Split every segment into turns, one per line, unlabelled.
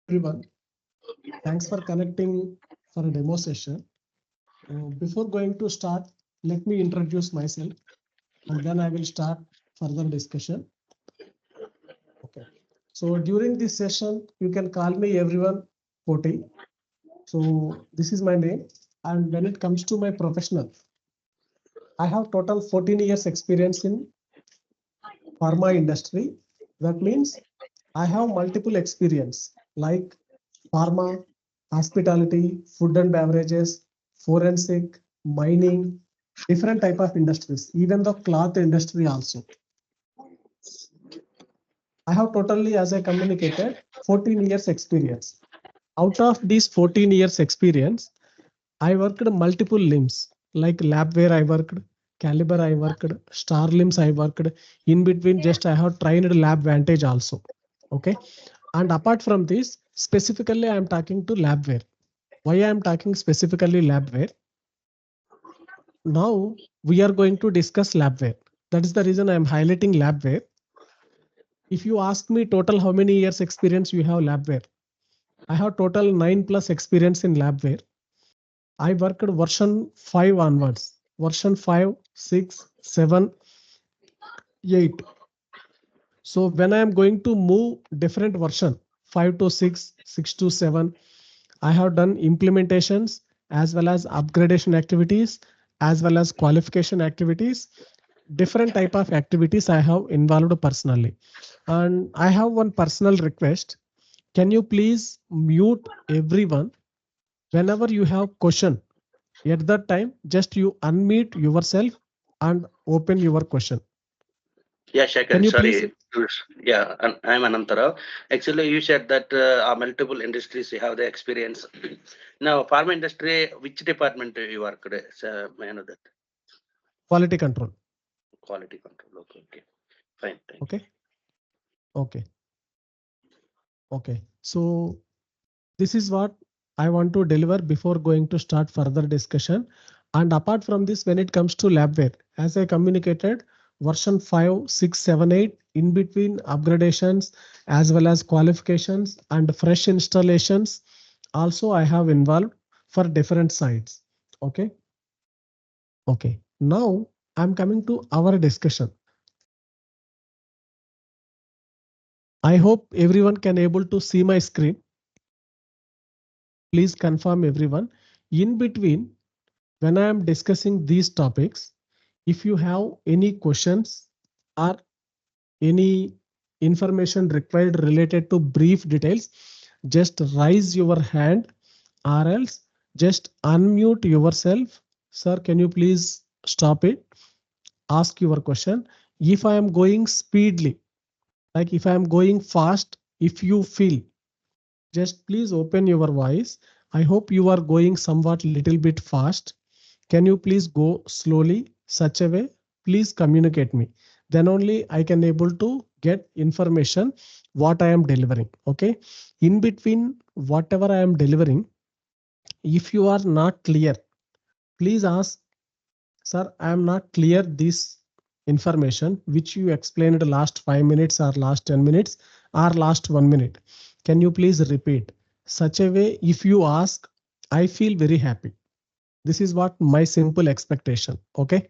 Everyone, thanks for connecting for a demo session. Before going to start, let me introduce myself and then I will start further discussion. Okay. So during this session, you can call me everyone 40. So this is my name. And when it comes to my professional, I have total 14 years experience in pharma industry. That means I have multiple experience like pharma, hospitality, food and beverages, forensic, mining, different type of industries, even the cloth industry also. I have totally, as I communicated, 14 years experience. Out of these 14 years experience, I worked multiple LIMS, like Labware I worked, Caliber I worked, Star LIMS I worked. In between, just I have trained Lab Vantage also. Okay. And apart from this, specifically, I am talking to Labware. Why I am talking specifically Labware? Now we are going to discuss Labware. That is the reason I am highlighting Labware. If you ask me total how many years experience you have Labware, I have total 9+ experience in Labware. I worked version 5 onwards, version 5, 6, 7, 8. So when I am going to move different version 5 to 6, 6 to 7, I have done implementations as well as upgradation activities, as well as qualification activities, different type of activities I have involved personally. And I have one personal request. Can you please mute everyone whenever you have question? At that time, just you unmute yourself and open your question.
Yeah, Shekhar,
Can you
sorry.
please?
Yeah, I'm Anantara. Actually, you said that multiple industries you have the experience. Now, pharma industry, which department you work? May I know that?
Quality control.
Quality control. Okay, okay. Fine. Thank
Okay. Okay. Okay. So this is what I want to deliver before going to start further discussion. And apart from this, when it comes to Labware, as I communicated, version 5, 6, 7, 8, in between upgradations, as well as qualifications and fresh installations, also I have involved for different sites. Okay. Okay. Now I'm coming to our discussion. I hope everyone can able to see my screen. Please confirm everyone. In between, when I am discussing these topics, if you have any questions or any information required related to brief details, just raise your hand or else just unmute yourself. Sir, can you please stop it? Ask your question. If I am going speedily, like if I am going fast, if you feel, just please open your voice. I hope you are going somewhat little bit fast. Can you please go slowly, such a way? Please communicate me. Then only I can able to get information what I am delivering. Okay. In between whatever I am delivering, if you are not clear, please ask, sir, I am not clear this information which you explained last 5 minutes or last 10 minutes or last 1 minute. Can you please repeat? Such a way, if you ask, I feel very happy. This is what my simple expectation. Okay.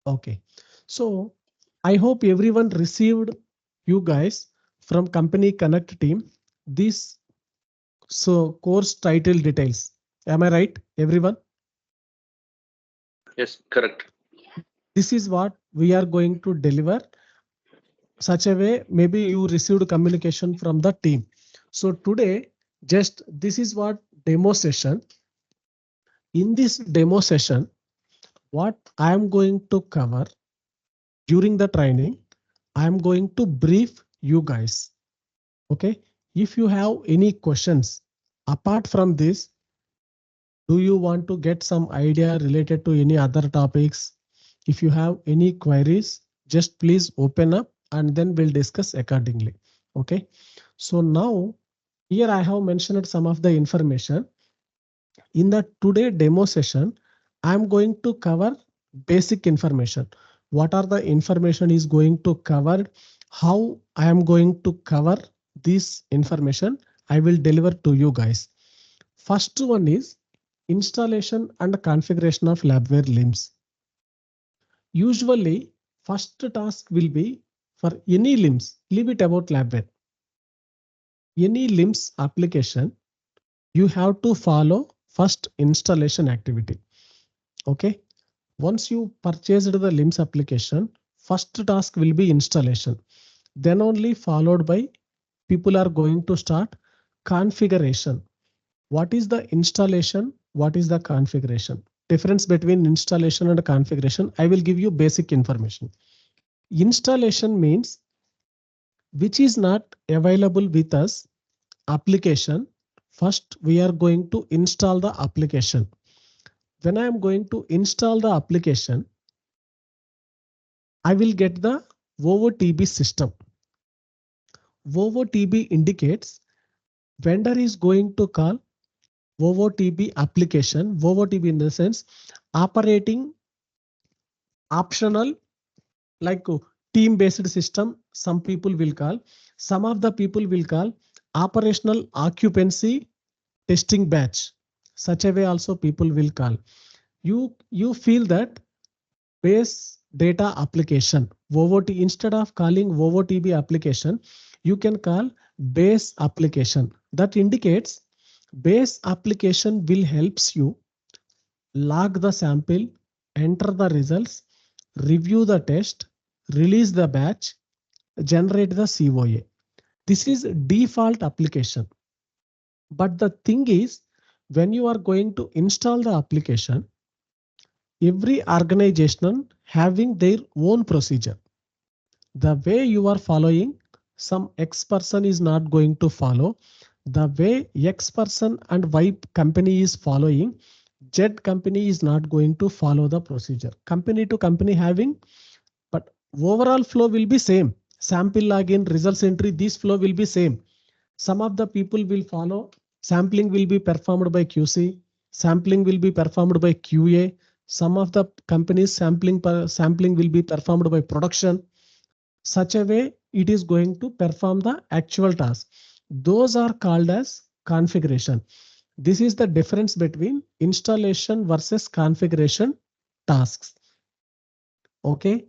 Okay. So I hope everyone received you guys from Company Connect team this course title details. Am I right, everyone?
Yes, correct.
This is what we are going to deliver. Such a way, maybe you received communication from the team. So today, just this is what demo session. In this demo session, what I am going to cover during the training, I am going to brief you guys. Okay. If you have any questions apart from this, do you want to get some idea related to any other topics? If you have any queries, just please open up and then we'll discuss accordingly. Okay. So now here I have mentioned some of the information. In the today demo session, I'm going to cover basic information. What are the information is going to cover? How I am going to cover this information? I will deliver to you guys. First one is installation and configuration of labware LIMS. Usually, first task will be for any LIMS, leave it about labware. Any LIMS application, you have to follow first installation activity. Okay. Once you purchased the LIMS application, first task will be installation. Then only followed by people are going to start configuration. What is the installation? What is the configuration? Difference between installation and configuration. I will give you basic information. Installation means which is not available with us application. First, we are going to install the application. When I am going to install the application, I will get the OOTB system. OOTB indicates vendor is going to call OOTB application. OOTB in the sense operating optional, like team based system. Some people will call, some of the people will call operational occupancy testing batch. Such a way also people will call. You feel that base data application, OOT, instead of calling OOTB application, you can call base application. That indicates base application will helps you log the sample, enter the results, review the test, release the batch, generate the COA. This is default application. But the thing is, when you are going to install the application, every organization having their own procedure. The way you are following, some X person is not going to follow. The way X person and Y company is following, Z company is not going to follow the procedure. Company to company having, but overall flow will be same. Sample login, results entry, this flow will be same. Some of the people will follow, sampling will be performed by QC, sampling will be performed by QA. Some of the companies sampling will be performed by production. Such a way it is going to perform the actual task. Those are called as configuration. This is the difference between installation versus configuration tasks. Okay.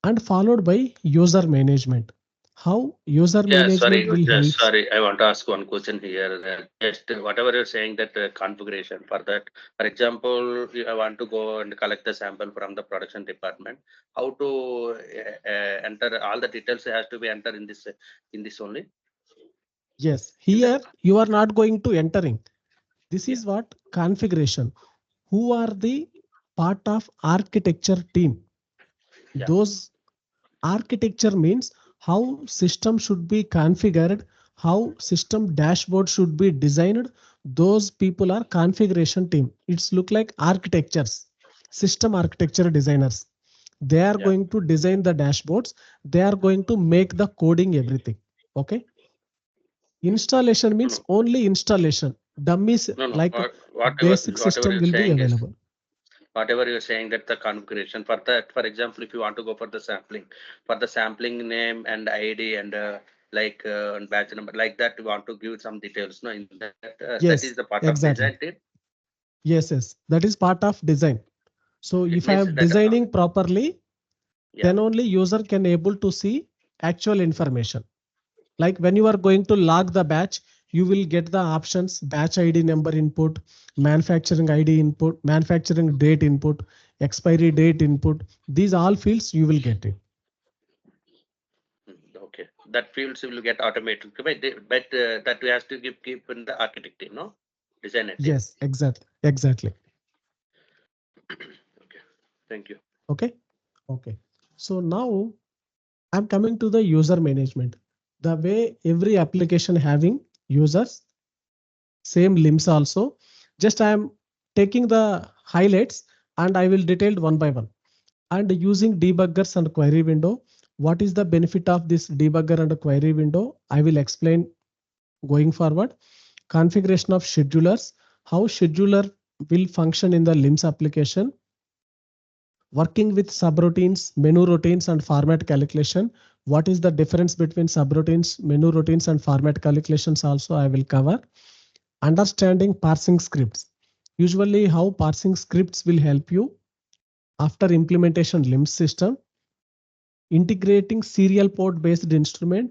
And followed by user management. How user
Yeah,
management will help.
sorry. I want to ask one question here. Just whatever you're saying that configuration for that. For example, I want to go and collect the sample from the production department. How to enter all the details has to be entered in this only.
Yes,
In the
here you are not going to entering. This
yeah
is what configuration. Who are the part of architecture team?
yeah
Those architecture means how system should be configured, how system dashboard should be designed. Those people are configuration team. It's look like architectures, system architecture designers. They are
yeah.
going to design the dashboards. They are going to make the coding, everything. Okay. Installation
No
means
no
only installation. Dummies
no no.
like basic
Whatever
system
you're
will be
saying is
available.
whatever you're saying that the configuration for that, for example, if you want to go for the sampling name and ID and and batch number like that, you want to give some details. No, in that that is
Yes,
the part of design
exactly.
team.
Yes, yes. That is part of design. So
Okay,
if I
means
am
that
designing properly,
yeah
then only user can able to see actual information. Like when you are going to log the batch, you will get the options: batch ID number input, manufacturing ID input, manufacturing date input, expiry date input. These all fields you will get it.
okay. That fields will get automated, but that we have to keep in the architect team, no designer team.
Yes, exactly.
Okay, thank you.
Okay. Okay. So now I'm coming to the user management. The way every application having users, same LIMS also. Just I am taking the highlights and I will detail one by one. And using debuggers and query window. What is the benefit of this debugger and query window? I will explain going forward. Configuration of schedulers, how scheduler will function in the LIMS application. Working with subroutines, menu routines, and format calculation. What is the difference between subroutines, menu routines, and format calculations also I will cover. Understanding parsing scripts. Usually how parsing scripts will help you after implementation LIMS system. Integrating serial port based instrument,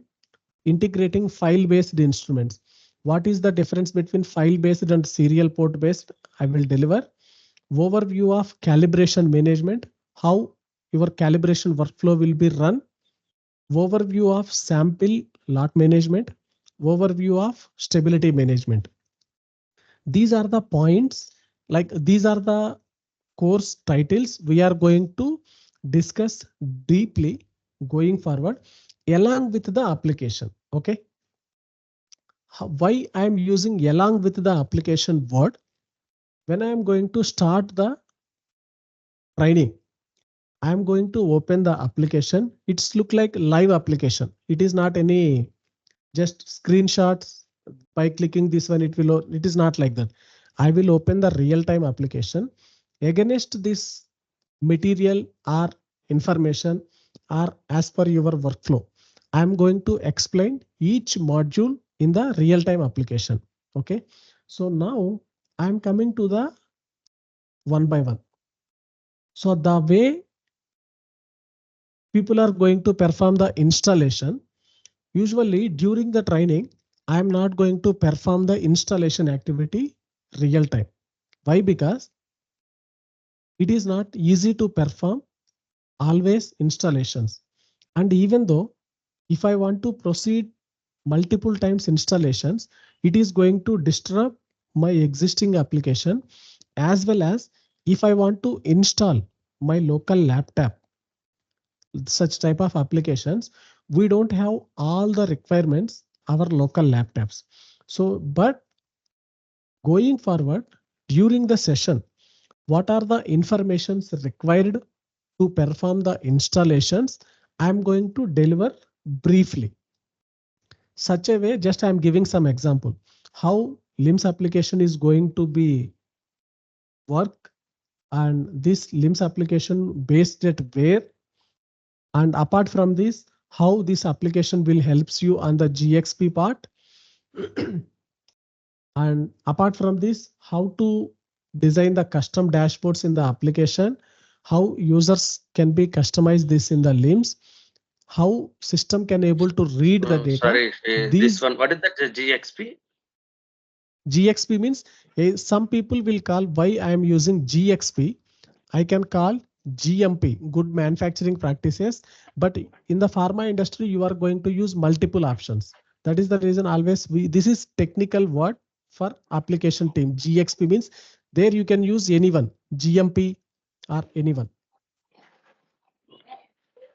integrating file based instruments. What is the difference between file based and serial port based? I will deliver. Overview of calibration management, how your calibration workflow will be run. Overview of sample lot management, overview of stability management. These are the points, like these are the course titles we are going to discuss deeply going forward along with the application. Okay. Why I am using along with the application word? When I am going to start the training, I am going to open the application. It's look like live application. It is not any just screenshots. By clicking this one, it is not like that. I will open the real-time application. Against this material or information or as per your workflow, I am going to explain each module in the real-time application. Okay. So now I am coming to the one by one. So the way people are going to perform the installation, usually during the training, I am not going to perform the installation activity real time. Why? Because it is not easy to perform always installations. And even though if I want to proceed multiple times installations, it is going to disturb my existing application, as well as if I want to install my local laptop, such type of applications, we don't have all the requirements our local laptops. So but going forward during the session, what are the informations required to perform the installations, I'm going to deliver briefly. Such a way, just I'm giving some example how LIMS application is going to be work, and this LIMS application based at where, and apart from this, how this application will helps you on the GXP part. And apart from this, how to design the custom dashboards in the application, how users can be customized this in the LIMS, how system can able to read the data.
Sorry, this
These
one, what is that GXP?
GXP means some people will call why I am using GXP. I can call GMP, good manufacturing practices. But in the pharma industry, you are going to use multiple options. That is the reason always this is technical word for application team. GXP means there you can use anyone, GMP or anyone.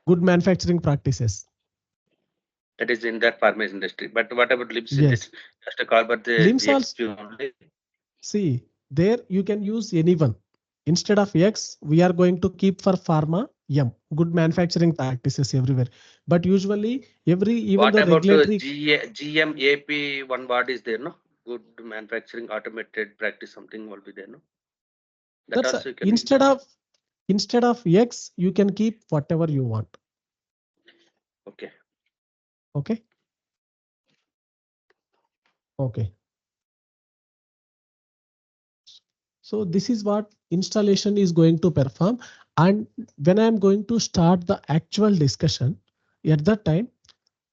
Good manufacturing practices.
That is in that pharmacy industry. But what about LIMS in this?
Yes.
Just a call, but the
LIMS also,
GXP only.
see, there you can use anyone. Instead of X, we are going to keep for pharma M, good manufacturing practices everywhere. But usually even
What
though
about
regulatory,
GMAP? One word is there, no? Good manufacturing automated practice, something will be there, no? That
that's
also you can use.
instead of X, you can keep whatever you want.
Okay.
Okay. Okay. So this is what installation is going to perform. And when I'm going to start the actual discussion, at that time,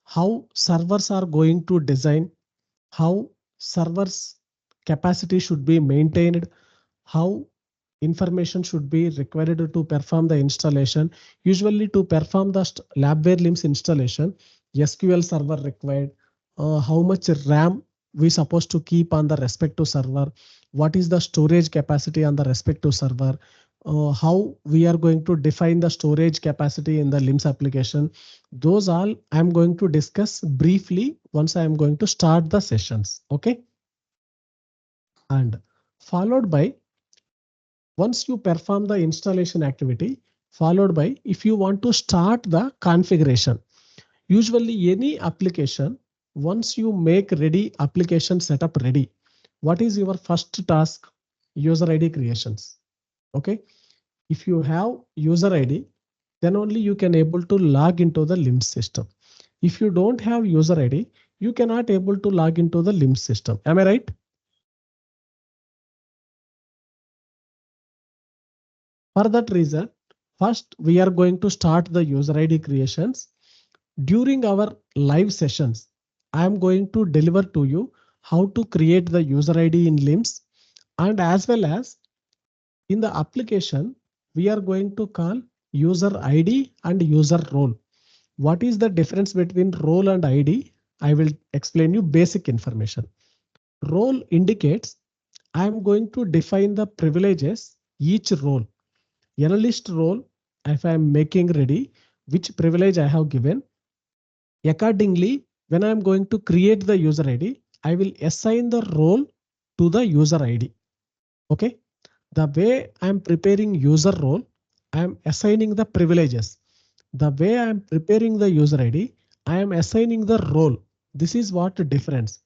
how servers are going to design, how servers capacity should be maintained, how information should be required to perform the installation. Usually to perform the labware LIMS installation, SQL server required, how much RAM we supposed to keep on the respective server, what is the storage capacity on the respective server, how we are going to define the storage capacity in the LIMS application. Those all I'm going to discuss briefly once I am going to start the sessions. Okay. And followed by, once you perform the installation activity, followed by if you want to start the configuration. Usually any application, once you make ready application setup ready, what is your first task? User ID creations. Okay. If you have user ID, then only you can able to log into the LIMS system. If you don't have user ID, you cannot able to log into the LIMS system. Am I right? For that reason, first we are going to start the user ID creations. During our live sessions, I am going to deliver to you how to create the user ID in LIMS, and as well as in the application, we are going to call user ID and user role. What is the difference between role and ID? I will explain you basic information. Role indicates I am going to define the privileges each role. Analyst role, if I am making ready, which privilege I have given. Accordingly, when I am going to create the user ID, I will assign the role to the user ID. Okay. The way I am preparing user role, I am assigning the privileges. The way I am preparing the user ID, I am assigning the role. This is what the difference.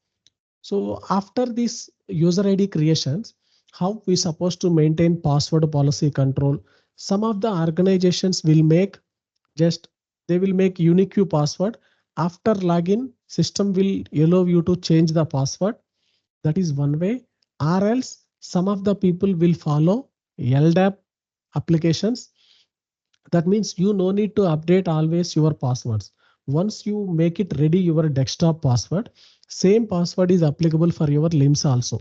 So after this user ID creations, how we supposed to maintain password policy control? Some of the organizations will make just they will make unique password. After login, system will allow you to change the password. That is one way. Or else some of the people will follow LDAP applications. That means you no need to update always your passwords. Once you make it ready, your desktop password, same password is applicable for your LIMS also.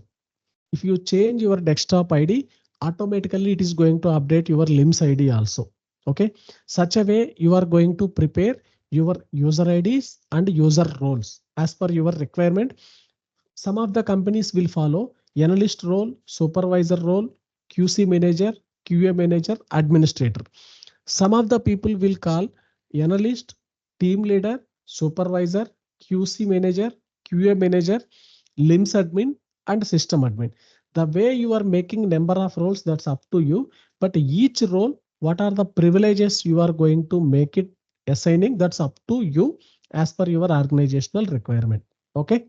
If you change your desktop ID, automatically it is going to update your LIMS ID also. Okay. Such a way you are going to prepare your user IDs and user roles as per your requirement. Some of the companies will follow analyst role, supervisor role, QC manager, QA manager, administrator. Some of the people will call analyst, team leader, supervisor, QC manager, QA manager, LIMS admin, and system admin. The way you are making number of roles, that's up to you. But each role, what are the privileges you are going to make it assigning? That's up to you as per your organizational requirement. Okay.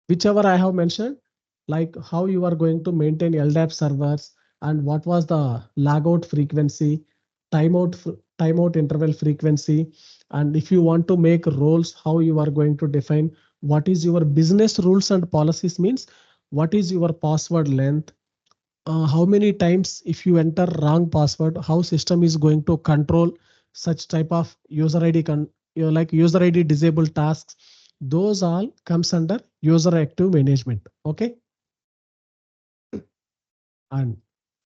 Whichever I have mentioned, like how you are going to maintain LDAP servers and what was the logout frequency, timeout, timeout interval frequency, and if you want to make roles, how you are going to define what is your business rules and policies means, what is your password length, how many times if you enter wrong password, how system is going to control such type of user ID like user ID disabled tasks. Those all comes under user active management. Okay. And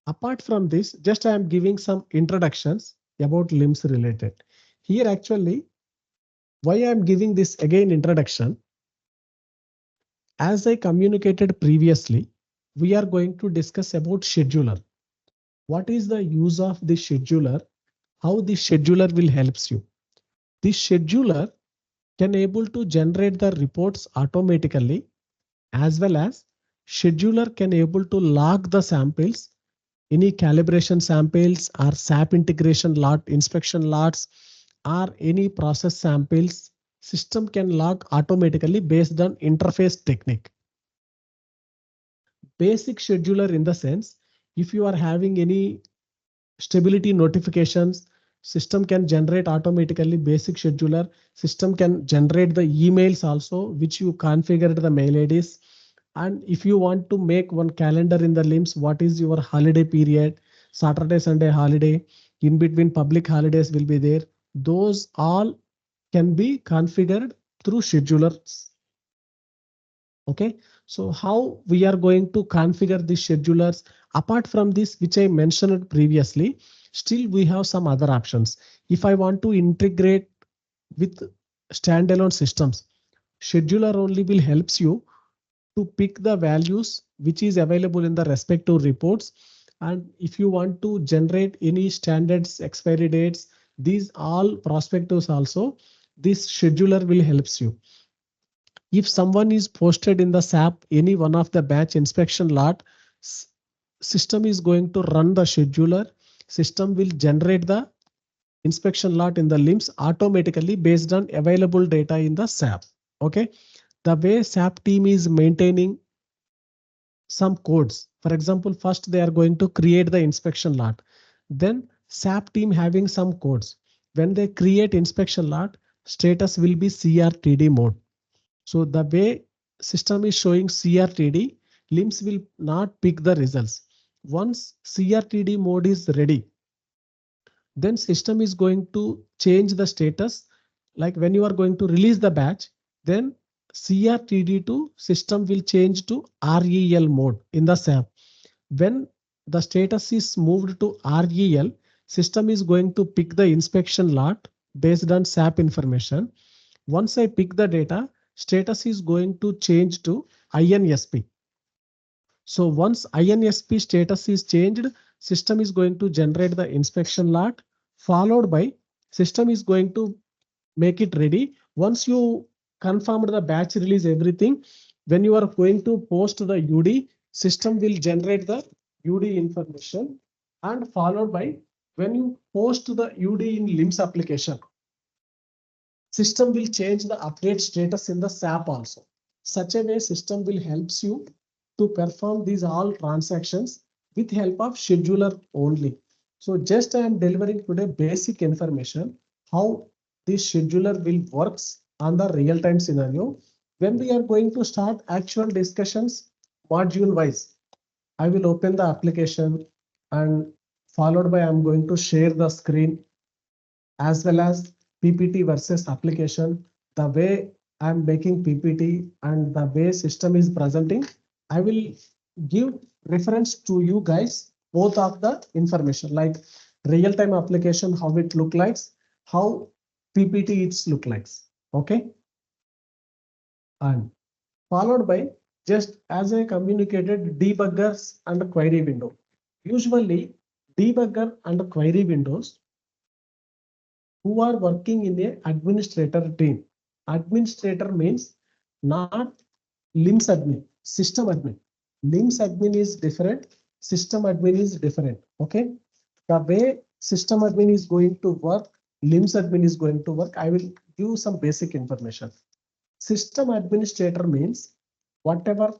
apart from this, just I am giving some introductions about LIMS related. Here actually, why I am giving this again introduction, as I communicated previously, we are going to discuss about scheduler. What is the use of the scheduler? How the scheduler will helps you. The scheduler can able to generate the reports automatically, as well as scheduler can able to log the samples, any calibration samples or SAP integration lot, inspection lots, or any process samples. System can log automatically based on interface technique. Basic scheduler in the sense, if you are having any stability notifications, system can generate automatically basic scheduler. System can generate the emails also, which you configured the mail IDs. And if you want to make one calendar in the LIMS, what is your holiday period, Saturday, Sunday holiday, in between public holidays will be there. Those all can be configured through schedulers. Okay, so how we are going to configure the schedulers? Apart from this, which I mentioned previously, still we have some other options. If I want to integrate with standalone systems, scheduler only will helps you to pick the values which is available in the respective reports. And if you want to generate any standards, expiry dates, these all prospectives also, this scheduler will helps you. If someone is posted in the SAP, any one of the batch inspection lot, system is going to run the scheduler. System will generate the inspection lot in the LIMS automatically based on available data in the SAP. Okay. The way SAP team is maintaining some codes. For example, first they are going to create the inspection lot. Then SAP team having some codes. when they create inspection lot, status will be CRTD mode. So the way system is showing CRTD, LIMS will not pick the results. Once CRTD mode is ready, then system is going to change the status. Like when you are going to release the batch, then CRTD to system will change to REL mode in the SAP. When the status is moved to REL, system is going to pick the inspection lot based on SAP information. Once I pick the data, status is going to change to INSP. So once INSP status is changed, system is going to generate the inspection lot, followed by system is going to make it ready. Once you confirmed the batch release everything, when you are going to post the UD, system will generate the UD information, and followed by when you post the UD in LIMS application, system will change the update status in the SAP also. Such a way system will helps you to perform these all transactions with help of scheduler only. So just I am delivering today basic information how this scheduler will works on the real time scenario. When we are going to start actual discussions module wise, I will open the application, and followed by I'm going to share the screen as well as PPT versus application. The way I'm making PPT and the way system is presenting, I will give reference to you guys both of the information, like real-time application, how it look like, how PPT it's look like. Okay. And followed by just as I communicated debuggers and query window. Usually debugger and query windows who are working in a administrator team. Administrator means not LIMS admin, system admin. LIMS admin is different, system admin is different. Okay. The way system admin is going to work, LIMS admin is going to work. I will give some basic information. System administrator means whatever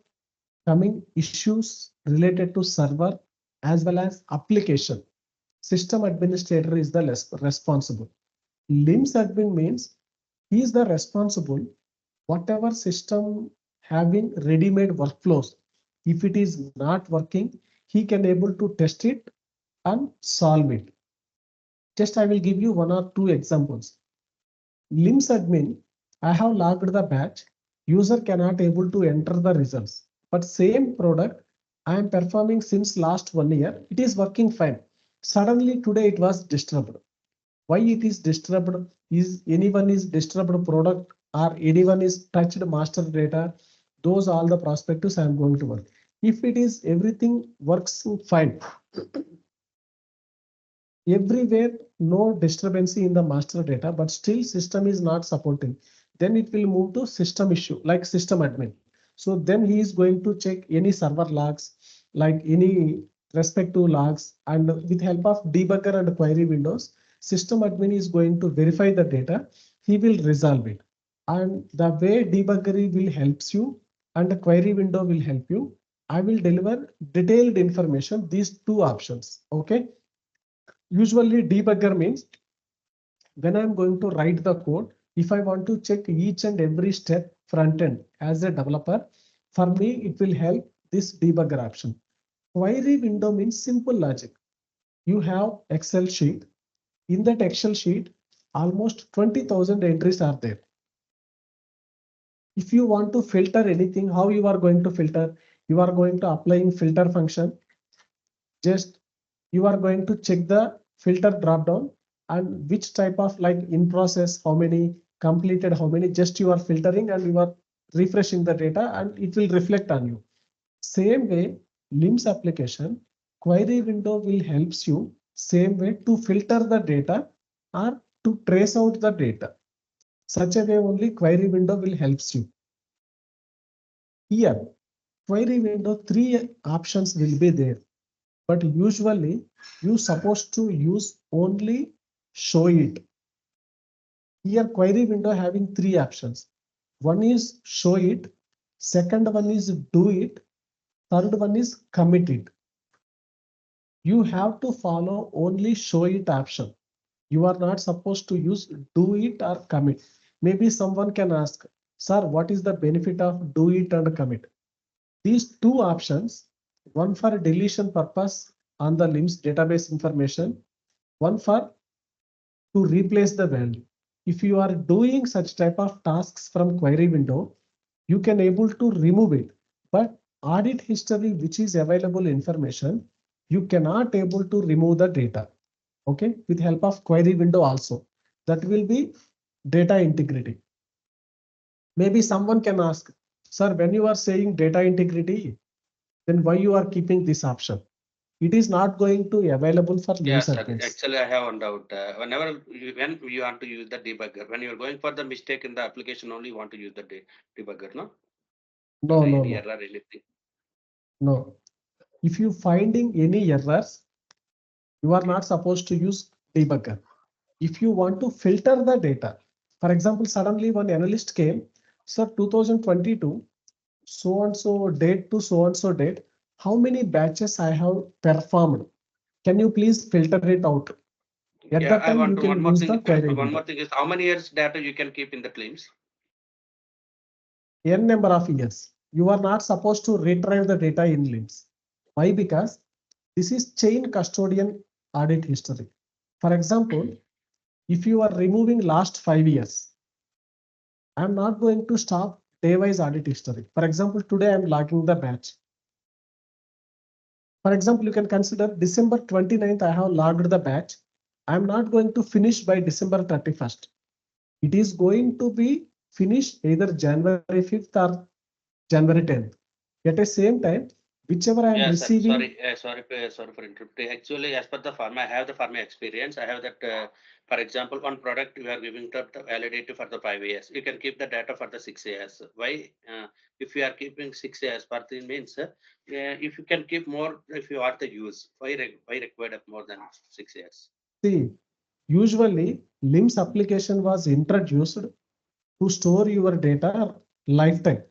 coming issues related to server as well as application, system administrator is the responsible. LIMS admin means he is the responsible whatever system having ready-made workflows. If it is not working, he can able to test it and solve it. Just I will give you one or two examples. LIMS admin, I have logged the batch. User cannot able to enter the results. But same product I am performing since last 1 year. It is working fine. Suddenly today it was disturbed. Why it is disturbed? Is anyone is disturbed product or anyone is touched master data? Those all the prospectives I am going to work. If it is everything works fine, everywhere no disturbance in the master data, but still system is not supporting, then it will move to system issue like system admin. So then he is going to check any server logs, like any respective logs, and with help of debugger and query windows, system admin is going to verify the data. He will resolve it. And the way debugger will helps you and the query window will help you. I will deliver detailed information, these two options. Okay. Usually debugger means when I'm going to write the code, if I want to check each and every step front end as a developer, for me, it will help this debugger option. Query window means simple logic. You have Excel sheet. In that Excel sheet, almost 20,000 entries are there. If you want to filter anything, how you are going to filter? You are going to applying filter function. Just you are going to check the filter drop down and which type of like in process, how many completed, how many, just you are filtering and you are refreshing the data and it will reflect on you. Same way, LIMS application query window will helps you same way to filter the data or to trace out the data. Such a way only query window will helps you. Here, query window, three options will be there. But usually you supposed to use only show it. Here query window having three options. One is show it, second one is do it, third one is commit it. You have to follow only show it option. You are not supposed to use do it or commit. Maybe someone can ask, sir, what is the benefit of do it and commit? These two options, one for deletion purpose on the LIMS database information, one for to replace the value. If you are doing such type of tasks from query window, you can able to remove it. But audit history, which is available information, you cannot able to remove the data. Okay, with help of query window also. That will be data integrity. Maybe someone can ask, sir, when you are saying data integrity, then why you are keeping this option? It is not going to available for
Yeah,
LIMS
sir.
admins.
Actually, I have one doubt. When you want to use the debugger, when you're going for the mistake in the application, only you want to use the debugger, no?
No,
Not
no,
any
no,
error, anything.
no. If you finding any errors, you are
Okay.
not supposed to use debugger. If you want to filter the data, for example, suddenly one analyst came, sir, 2022, so and so date to so and so date, how many batches I have performed? Can you please filter it out? At
Yeah,
that
I
time, you
want to
can
one more
use
thing.
the query
One more
window.
thing is how many years data you can keep in the claims?
N number of years. You are not supposed to retrieve the data in LIMS. Why? Because this is chain custodian audit history. For example, if you are removing last 5 years, I'm not going to stop day-wise audit history. For example, today I'm logging the batch. For example, you can consider December 29th, I have logged the batch. I'm not going to finish by December 31st. It is going to be finished either January 5th or January 10th. At the same time, whichever I am
Yeah, sir.
receiving,
Sorry for interrupting. Actually, as per the pharma, I have the pharma experience. I have that, for example, on product, you are giving the validity for the 5 years. You can keep the data for the 6 years. Why? If you are keeping 6 years, but it means if you can keep more, if you are the use, why required of more than 6 years?
see, usually LIMS application was introduced to store your data lifetime.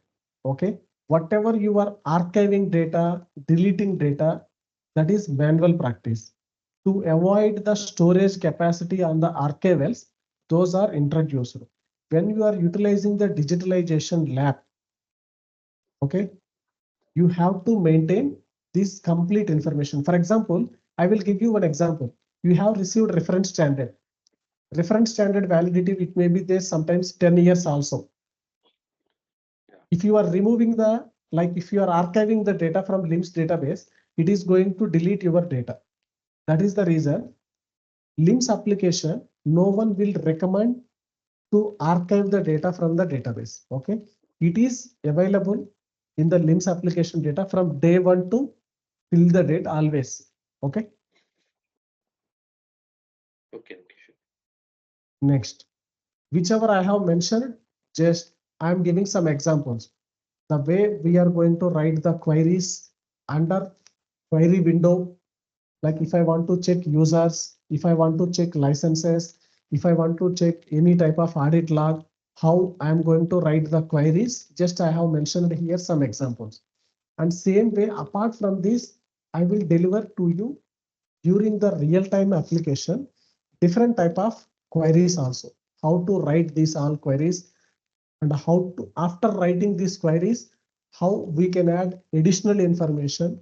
Okay. Whatever you are archiving data, deleting data, that is manual practice. To avoid the storage capacity on the archivals, those are introduced. When you are utilizing the digitalization lab, okay, you have to maintain this complete information. For example, I will give you one example. You have received reference standard. Reference standard validity, it may be there sometimes 10 years also.
Yeah.
If you are removing the, like if you are archiving the data from LIMS database, it is going to delete your data. That is the reason LIMS application, no one will recommend to archive the data from the database. Okay. It is available in the LIMS application data from day one to till the date always. Okay.
Okay. Sure.
Next, whichever I have mentioned, just I'm giving some examples. The way we are going to write the queries under query window, like if I want to check users, if I want to check licenses, if I want to check any type of audit log, how I'm going to write the queries, just I have mentioned here some examples. And same way, apart from this, I will deliver to you during the real-time application, different type of queries also. How to write these all queries and how to, after writing these queries, how we can add additional information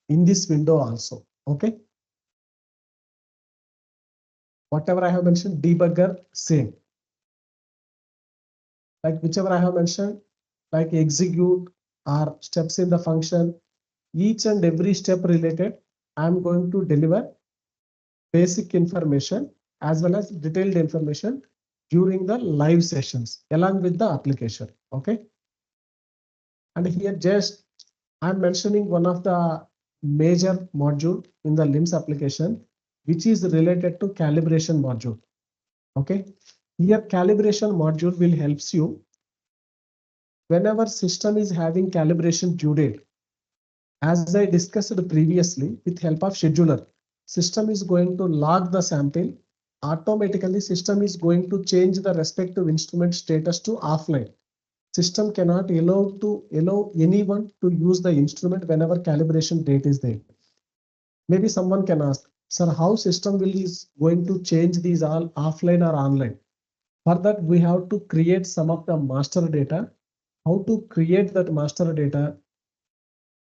in this window also. Okay. Whatever I have mentioned, debugger, same. Like whichever I have mentioned, like execute or steps in the function, each and every step related, I'm going to deliver basic information as well as detailed information during the live sessions along with the application. Okay. And here just I'm mentioning one of the major module in the LIMS application, which is related to calibration module. Okay. Here calibration module will helps you whenever system is having calibration due date. As I discussed previously, with help of scheduler, system is going to log the sample. Automatically, system is going to change the respective instrument status to offline. System cannot allow anyone to use the instrument whenever calibration date is there. Maybe someone can ask, Sir, how system will is going to change these all offline or online? For that, we have to create some of the master data. How to create that master data?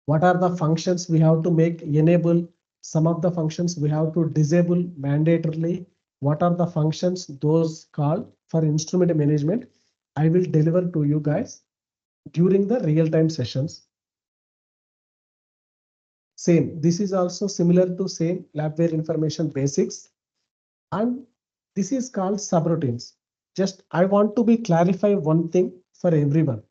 What are the functions we have to make enable? Some of the functions we have to disable mandatorily. What are the functions those called for instrument management? I will deliver to you guys during the real-time sessions. Same, this is also similar to same labware information basics. And this is called subroutines. Just I want to be clarify one thing for everyone.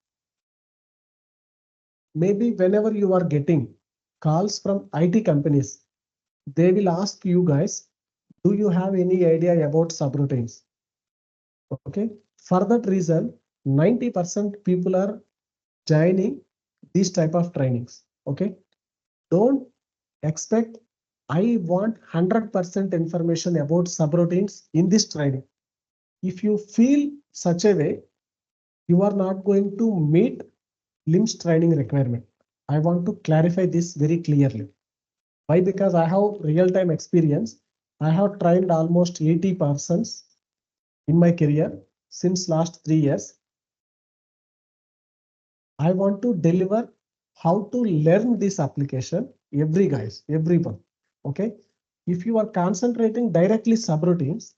Maybe whenever you are getting calls from IT companies, they will ask you guys, do you have any idea about subroutines? Okay. For that reason, 90% people are joining these type of trainings. Okay. Don't expect I want 100% information about subroutines in this training. If you feel such a way, you are not going to meet LIMS training requirement. I want to clarify this very clearly. Why? Because I have real-time experience. I have trained almost 80 persons in my career since last 3 years. I want to deliver how to learn this application. Everyone. Okay. If you are concentrating directly subroutines,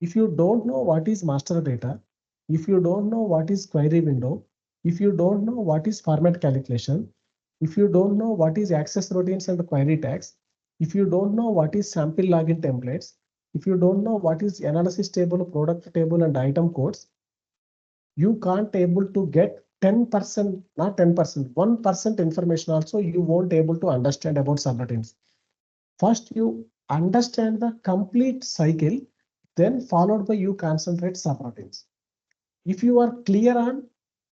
if you don't know what is master data, if you don't know what is query window, if you don't know what is format calculation, if you don't know what is access routines and query tags, if you don't know what is sample login templates, if you don't know what is analysis table, product table, and item codes, you can't able to get 10%, not 10%, 1% information also you won't able to understand about subroutines. First, you understand the complete cycle, then followed by you concentrate subroutines. If you are clear on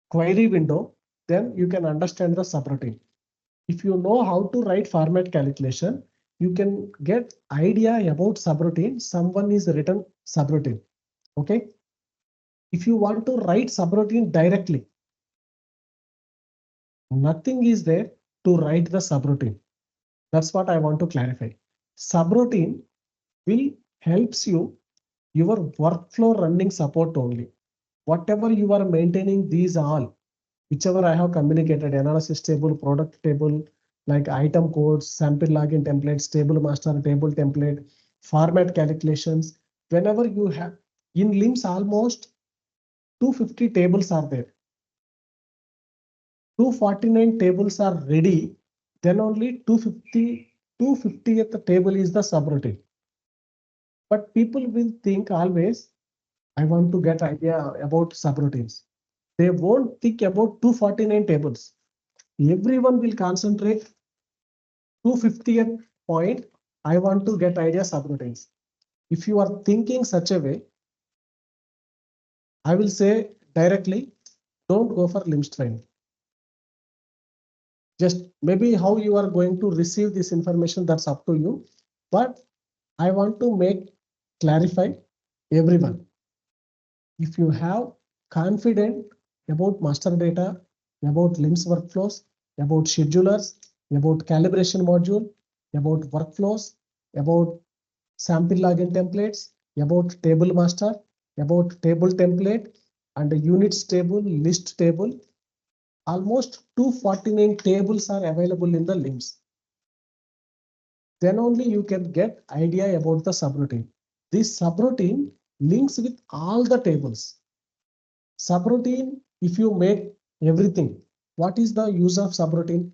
query window, then you can understand the subroutine. If you know how to write format calculation, you can get idea about subroutine. Someone is written subroutine. Okay. If you want to write subroutine directly, nothing is there to write the subroutine. That's what I want to clarify. Subroutine will helps you your workflow running support only. Whatever you are maintaining, these all, whichever I have communicated, analysis table, product table, like item codes, sample login templates, table master, table template, format calculations. Whenever you have in LIMS, almost 250 tables are there. 249 tables are ready. Then only 250th table is the subroutine. But people will think always, I want to get idea about subroutines. They won't think about 249 tables. Everyone will concentrate 250th point. I want to get idea subroutines. If you are thinking such a way, I will say directly, don't go for LIMS training. Just maybe how you are going to receive this information, that's up to you. But I want to make clarify everyone. If you have confident about master data, about LIMS workflows, about schedulers, about calibration module, about workflows, about sample login templates, about table master, about table template, and units table, list table. Almost 249 tables are available in the LIMS. Then only you can get idea about the subroutine. This subroutine links with all the tables. Subroutine, if you make everything, what is the use of subroutine?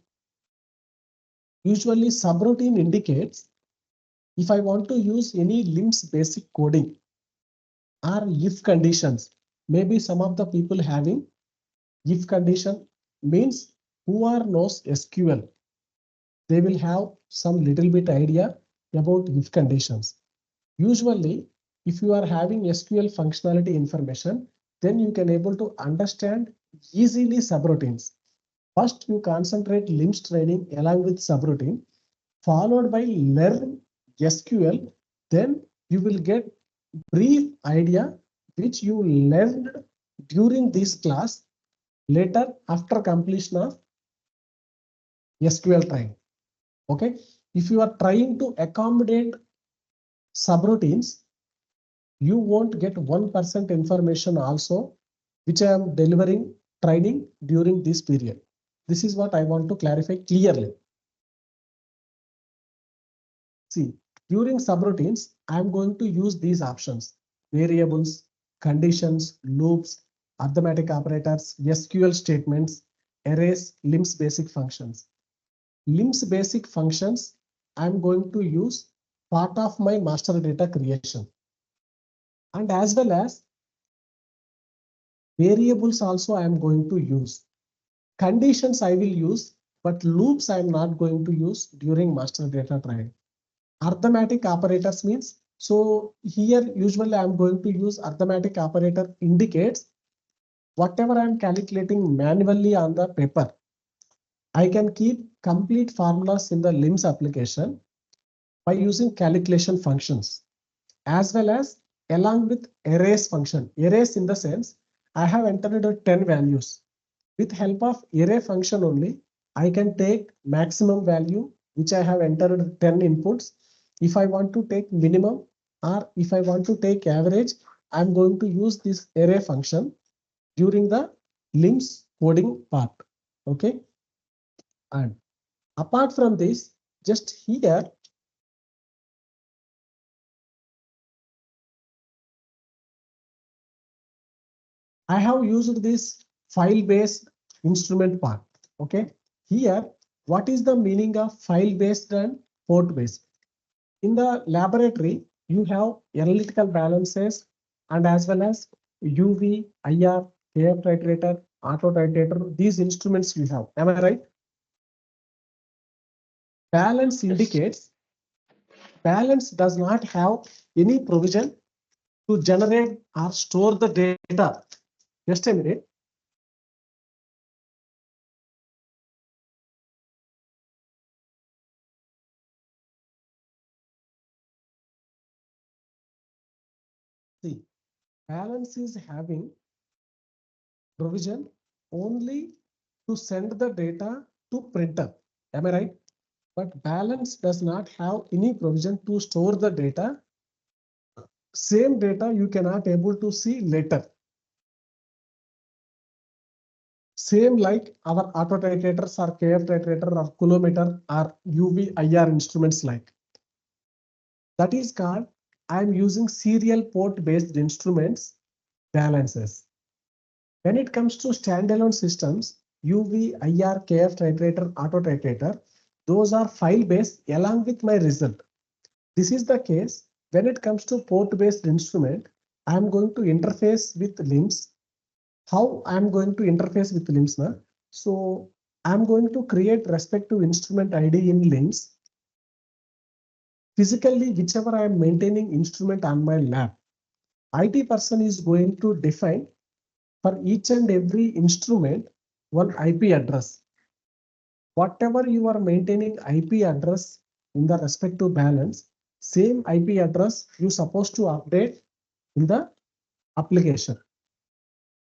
Usually subroutine indicates if I want to use any LIMS basic coding or if conditions, maybe some of the people having if condition means who are knows SQL, they will have some little bit idea about if conditions. Usually, if you are having SQL functionality information, then you can able to understand easily subroutines. First, you concentrate LIMS training along with subroutine, followed by learn SQL. Then you will get brief idea which you learned during this class later after completion of SQL training. Okay. if you are trying to accommodate subroutines, you won't get 1% information also, which I am delivering training during this period. This is what I want to clarify clearly. See, during subroutines, I am going to use these options: variables, conditions, loops, arithmetic operators, SQL statements, arrays, LIMS basic functions. LIMS basic functions, I am going to use part of my master data creation. And as well as variables also I am going to use. Conditions I will use, but loops I am not going to use during master data training. Arithmetic operators means, so here usually I am going to use arithmetic operator indicates whatever I am calculating manually on the paper. I can keep complete formulas in the LIMS application by using calculation functions, as well as along with arrays function. Arrays in the sense, I have entered 10 values. With help of array function only, I can take maximum value, which I have entered 10 inputs. If I want to take minimum, or if I want to take average, I'm going to use this array function during the LIMS coding part. Okay. And apart from this, just here, I have used this file-based instrument part. Okay. Here, what is the meaning of file-based and port-based? In the laboratory, you have analytical balances and as well as UV, IR, KF titrator, auto titrator, these instruments you have. Am I right? Balance indicates balance does not have any provision to generate or store the data. Just a minute. See, balance is having provision only to send the data to printer. Am I right? But balance does not have any provision to store the data. Same data you cannot able to see later. Same like our auto titrators or KF titrator or coulometer or UV IR instruments like. That is called, I am using serial port based instruments balances. When it comes to standalone systems, UV, IR, KF titrator, auto titrator, those are file based along with my result. This is the case when it comes to port based instrument. I am going to interface with LIMS. How I am going to interface with LIMS now? So I am going to create respective instrument ID in LIMS. Physically, whichever I am maintaining instrument on my lab, IT person is going to define for each and every instrument one IP address. Whatever you are maintaining IP address in the respective balance, same IP address you supposed to update in the application.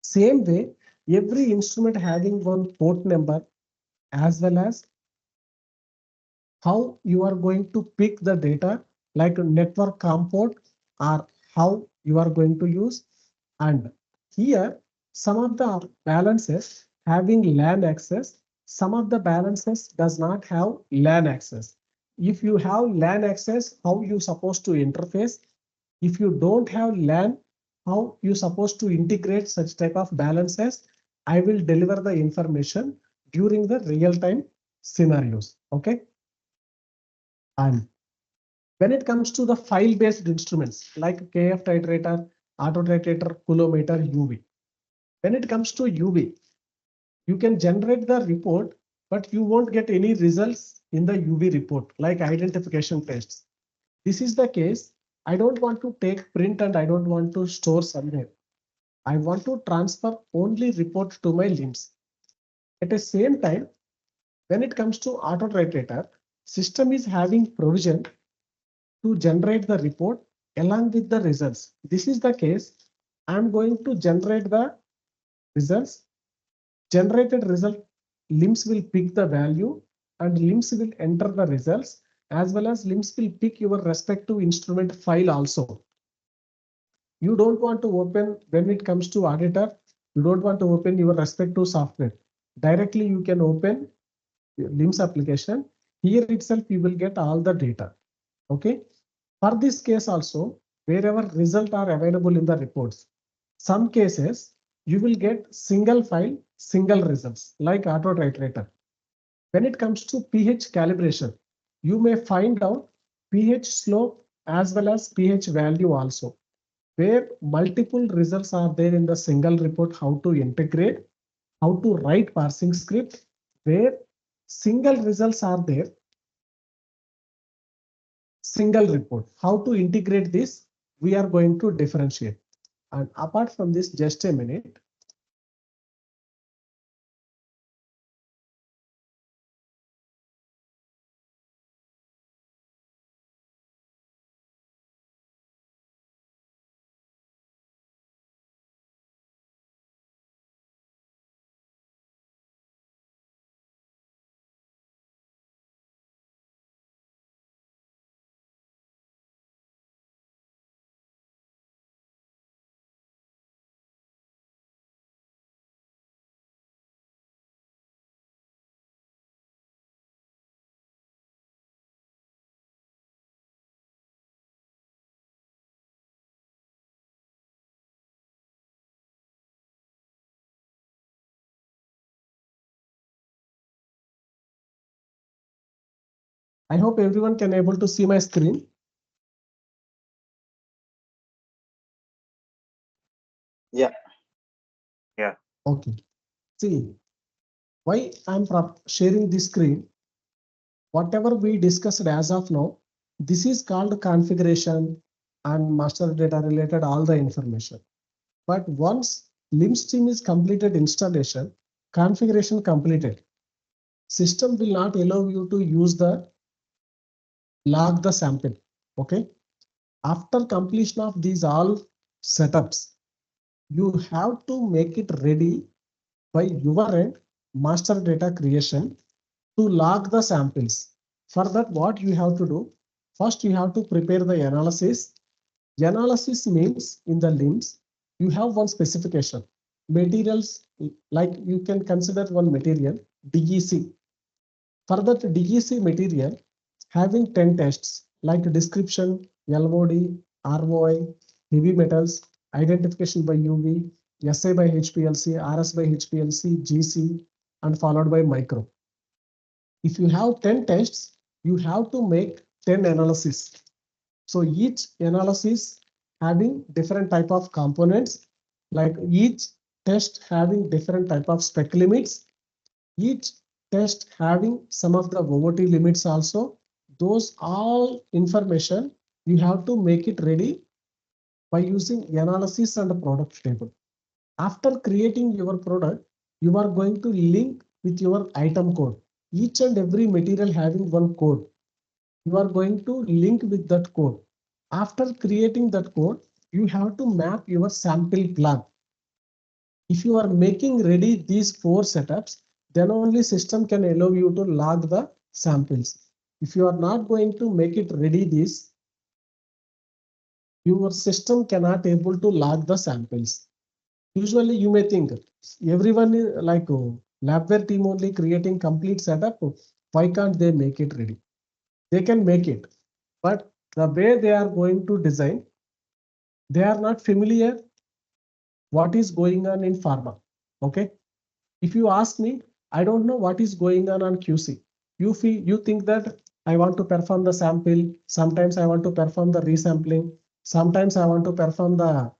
Same way, every instrument having one port number as well as how you are going to pick the data like a network COM port or how you are going to use. And here, some of the balances having LAN access, some of the balances does not have LAN access. If you have LAN access, how you supposed to interface? If you don't have LAN, how you supposed to integrate such type of balances? I will deliver the information during the real-time scenarios. Okay. And when it comes to the file-based instruments like KF titrator, auto titrator, coulometer, UV. When it comes to UV, you can generate the report, but you won't get any results in the UV report like identification tests. This is the case. I don't want to take print and I don't want to store somewhere. I want to transfer only report to my LIMS. At the same time, when it comes to auto titrator, system is having provision to generate the report along with the results. This is the case. I'm going to generate the results. Generated result, LIMS will pick the value and LIMS will enter the results. as well as LIMS will pick your respective instrument file also. You don't want to open, when it comes to auditor, you don't want to open your respective software. Directly you can open LIMS application. Here itself you will get all the data. Okay. For this case also, wherever results are available in the reports, some cases you will get single file, single results like auto titrator. When it comes to pH calibration, you may find out pH slope as well as pH value also, where multiple results are there in the single report, how to integrate, how to write parsing script, where single results are there, single report. How to integrate this, we are going to differentiate. And apart from this, just a minute. I hope everyone can able to see my screen.
Yeah. Yeah.
Okay. See, why I'm sharing this screen, whatever we discussed as of now, this is called configuration and master data related all the information. But once LIMS team is completed installation, configuration completed, system will not allow you to use the log the sample. Okay. After completion of these all setups, you have to make it ready by your end, master data creation, to log the samples. For that, what you have to do? First, you have to prepare the analysis. Analysis means in the LIMS, you have one specification. Materials, like you can consider one material, DEC. For that DEC material, having 10 tests like description, LOD, ROI, heavy metals, identification by UV, SA by HPLC, RS by HPLC, GC, and followed by micro. If you have 10 tests, you have to make 10 analysis. So each analysis having different type of components, like each test having different type of spec limits, each test having some of the OOT limits also. Those all information you have to make it ready by using analysis and product table. After creating your product, you are going to link with your item code. Each and every material having one code. You are going to link with that code. After creating that code, you have to map your sample plan. If you are making ready these 4 setups, then only system can allow you to log the samples. If you are not going to make it ready this, your system cannot able to log the samples. Usually you may think everyone is like labware team only creating complete setup. Why can't they make it ready? They can make it, but the way they are going to design, they are not familiar what is going on in pharma. Okay. If you ask me, I don't know what is going on QC. You think that I want to perform the sample. Sometimes I want to perform the resampling. Sometimes I want to perform the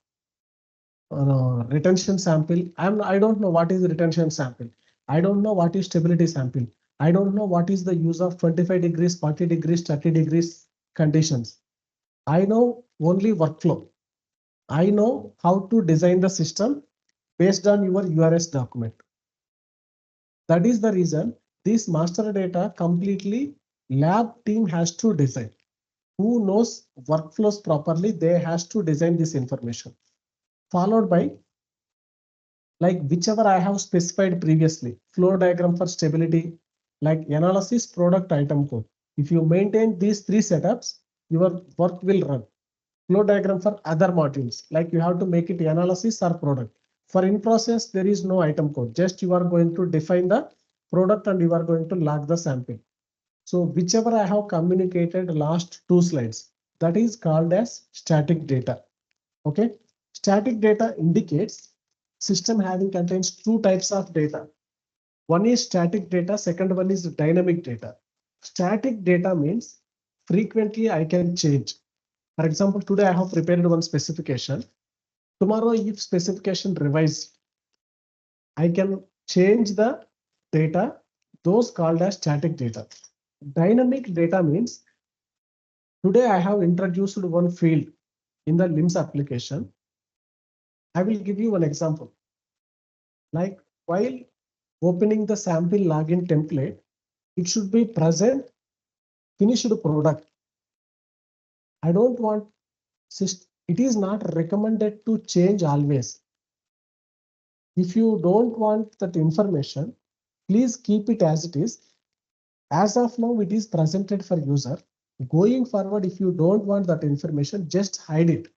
retention sample. I don't know what is retention sample. I don't know what is stability sample. I don't know what is the use of 25 degrees, 40 degrees, 30 degrees conditions. I know only workflow. I know how to design the system based on your URS document. That is the reason this master data completely lab team has to design. Who knows workflows properly, they has to design this information. Followed by like whichever I have specified previously, flow diagram for stability, like analysis product item code. If you maintain these three setups, your work will run. Flow diagram for other modules, like you have to make it analysis or product. For in process, there is no item code. Just you are going to define the product and you are going to log the sample. So whichever I have communicated last two slides, that is called as static data. Okay. Static data indicates system having contains two types of data. One is static data, second one is dynamic data. Static data means frequently I can change. For example, today I have prepared one specification. Tomorrow, if specification revised, I can change the data, those called as static data. Dynamic data means today I have introduced one field in the LIMS application. I will give you one example. Like while opening the sample login template, it should be present finished product. I don't want, it is not recommended to change always. If you don't want that information, please keep it as it is. As of now, it is presented for user. Going forward, if you don't want that information, just hide it.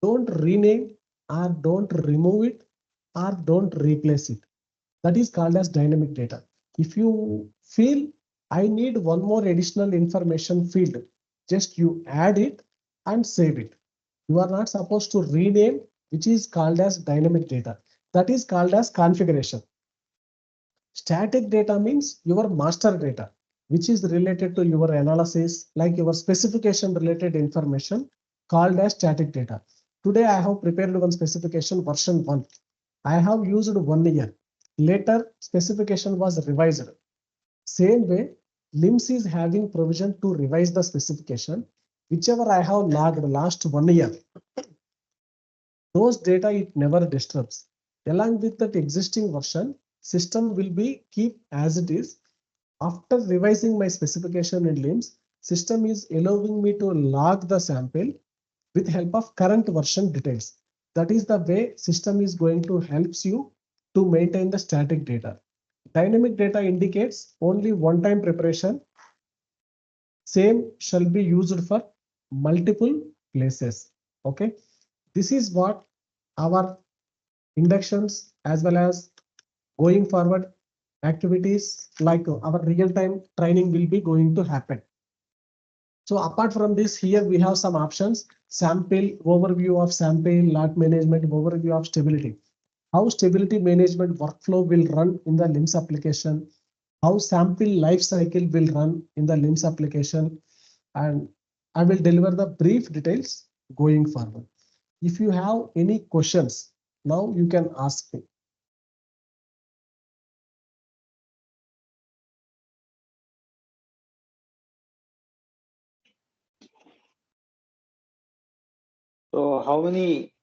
Don't rename or don't remove it or don't replace it. That is called as dynamic data. If you feel I need one more additional information field, just you add it and save it. You are not supposed to rename, which is called as dynamic data. That is called as configuration. Static data means your master data, which is related to your analysis, like your specification related information called as static data. Today I have prepared one specification version 1. I have used 1 year. Later specification was revised. Same way, LIMS is having provision to revise the specification, whichever I have logged last 1 year. Those data it never disturbs. Along with that existing version, system will be keep as it is. After revising my specification in LIMS, system is allowing me to log the sample with help of current version details. That is the way system is going to helps you to maintain the static data. Dynamic data indicates only one-time preparation. Same shall be used for multiple places. Okay. This is what our inductions as well as going forward activities like our real-time training will be going to happen. So apart from this, here we have some options: sample, overview of sample, lot management, overview of stability. How stability management workflow will run in the LIMS application, how sample life cycle will run in the LIMS application, and I will deliver the brief details going forward. If you have any questions, now you can ask me.
So how many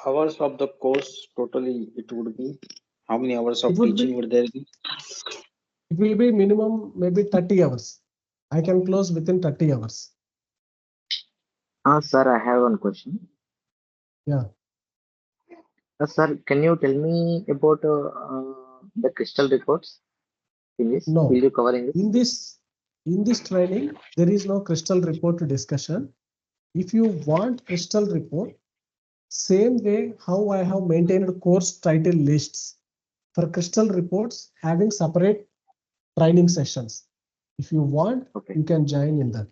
hours of the course totally it would be? How many hours
It
of
would
teaching
be,
would there be?
it will be minimum maybe 30 hours. I can close within 30 hours.
Sir, I have one question.
Yeah.
Sir, can you tell me about the crystal reports in this?
No.
Will you cover in this?
In this training, there is no crystal report discussion. If you want crystal report, same way how I have maintained course title lists for crystal reports having separate training sessions. If you want,
Okay.
you can join in that.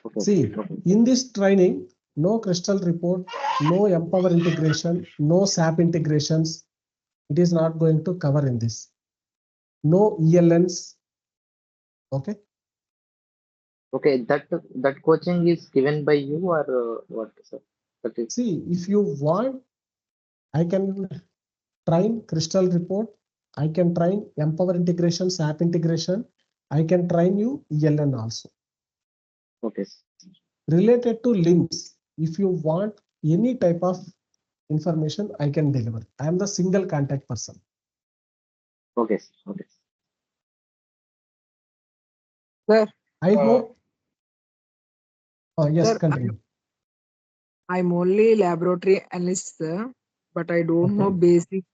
Okay.
See,
Okay.
in this training, no crystal report, no Empower integration, no SAP integrations. It is not going to cover in this. No ELNs. Okay.
Okay. That coaching is given by you or what, sir? That is.
See, if you want, I can train crystal report. I can train Empower integration, SAP integration. I can train you ELN also.
Okay.
Related to LIMS, if you want any type of information, I can deliver. I am the single contact person.
Okay. Okay.
Sir,
I hope. Yes,
sir,
continue.
I'm only laboratory analyst, sir, but I don't know
Okay.
basic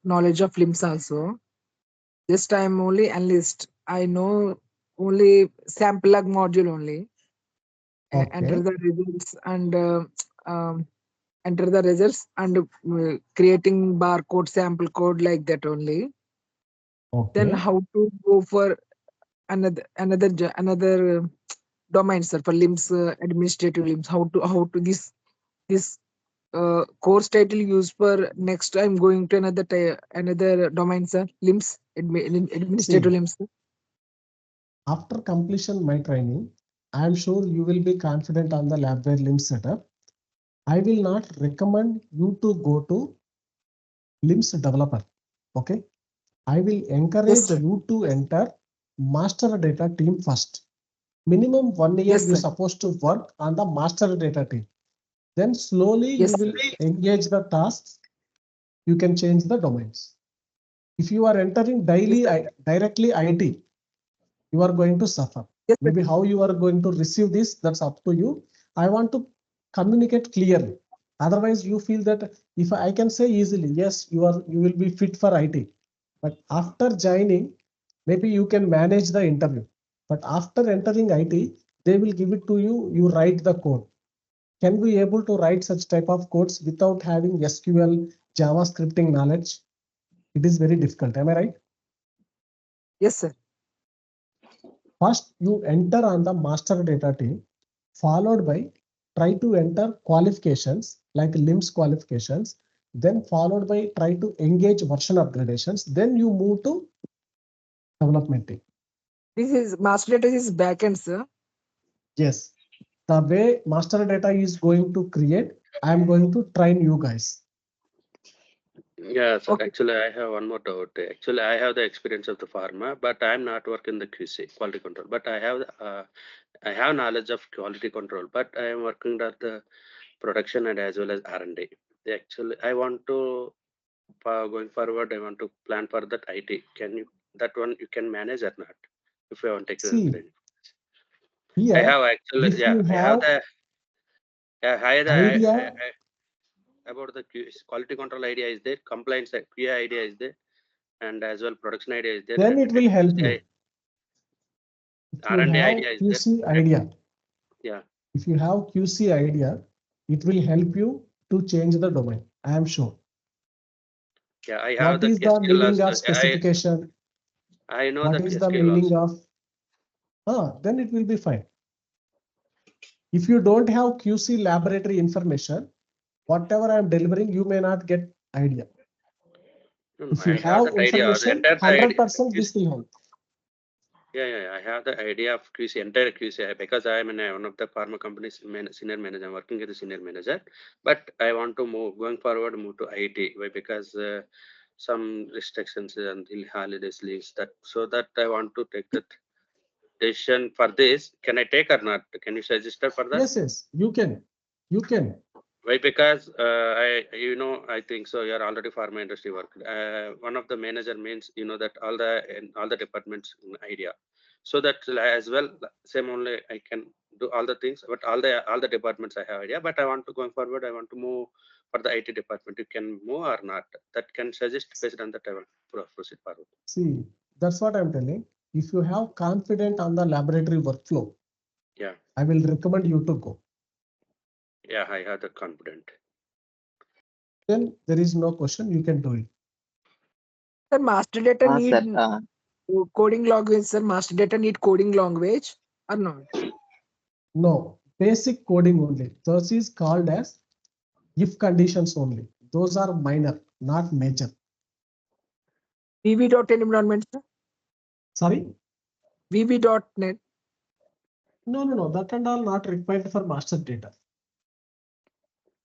knowledge of LIMS also. Just I'm only analyst. I know only sample log module only. Enter
Okay.
the results and um, enter the results and creating barcode sample code like that only. Then
Okay.
how to go for another domain, sir, for LIMS, administrative LIMS. How to this course title used for next time going to another domain, sir, LIMS, administrative
See,
LIMS, sir.
after completion my training, I am sure you will be confident on the labware LIMS setup. I will not recommend you to go to LIMS developer. Okay. I will
Yes,
encourage
sir.
you to enter master data team first. Minimum 1 year
Yes,
you're
sir.
supposed to work on the master data team. Then slowly you
Yes,
will
sir.
engage the tasks. You can change the domains. If you are entering
Yes,
daily
sir.
directly IT, you are going to suffer.
Yes, sir.
Maybe how you are going to receive this, that's up to you. I want to communicate clearly. Otherwise, you feel that if I can say easily, yes, you will be fit for IT. But after joining, maybe you can manage the interview. But after entering IT, they will give it to you. You write the code. Can we able to write such type of codes without having SQL, JavaScripting knowledge? It is very difficult. Am I right?
Yes, sir.
First, you enter on the master data team, followed by try to enter qualifications like LIMS qualifications, then followed by try to engage version upgradations, then you move to development team.
This is master data is backend, sir.
Yes, the way master data is going to create, I am going to train you guys.
Yeah, sir.
Okay.
Actually, I have one more doubt. Actually, I have the experience of the pharma, but I'm not working the QC quality control. But I have knowledge of quality control, but I am working at the production and as well as R&D. Actually, I want to going forward. I want to plan for that IT. Can you that one you can manage or not? If I want to take the
See,
training, I
here,
have actually
if you
I have
have
the
idea,
about the quality control idea is there, compliance QA idea is there, and as well production idea is there,
then
and
it will help
QC
you. If you
R&D
have
idea is there.
QC idea,
Yeah,
if you have QC idea, it will help you to change the domain. I am sure.
yeah, I have
What
that
is the
SQL
meaning
also.
of specification?
I know
What
that
is the
SQL
meaning
also.
of? Then it will be fine. If you don't have QC laboratory information, whatever I am delivering, you may not get idea.
No,
If you
I have
have
that idea. The
information,
entire idea.
100% this will help.
Yeah. I have the idea of QC, entire QC, because I am in one of the pharma companies, senior manager. I'm working as a senior manager, but I want to move forward, move to IT. Why? Because some restrictions until holidays leaves. That I want to take that decision for this. Can I take or not? Can you suggest for that?
Yes, you can. You can.
Why? Because I think so. You're already pharma industry work. One of the manager means that all the departments idea. So that as well, same only I can do all the things, but all the departments I have idea. But I want to going forward. I want to move for the IT department. You can move or not. That can suggest based on that I will proceed forward.
See, that's what I'm telling. If you have confidence on the laboratory workflow,
Yeah.
I will recommend you to go.
Yeah, I have the confident.
Then there is no question. You can do it.
Sir, master data
Sir,
need coding language, sir. Master data need coding language or not?
No, basic coding only. Those is called as if conditions only. Those are minor, not major.
VB.NET environment, sir.
Sorry?
VB.NET.
No. That and all not required for master data.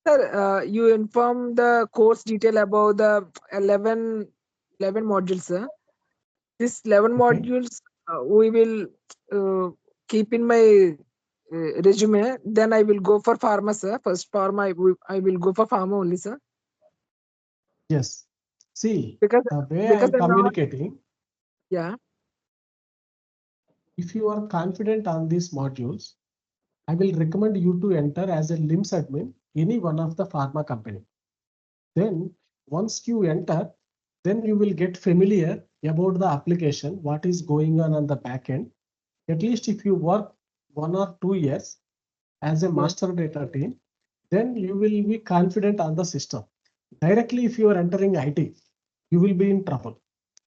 Sir, you inform the course detail about the 11 modules, sir. This 11
Okay.
modules we will keep in my resume. Then I will go for pharma, sir. First pharma, I will go for pharma only, sir.
Yes. See,
Because
the way I am
I'm not,
communicating,
yeah.
if you are confident on these modules, I will recommend you to enter as a LIMS admin any one of the pharma company. Then once you enter, then you will get familiar about the application, what is going on the back end. at least if you work 1 or 2 years as a master data team, then you will be confident on the system. Directly, if you are entering IT, you will be in trouble.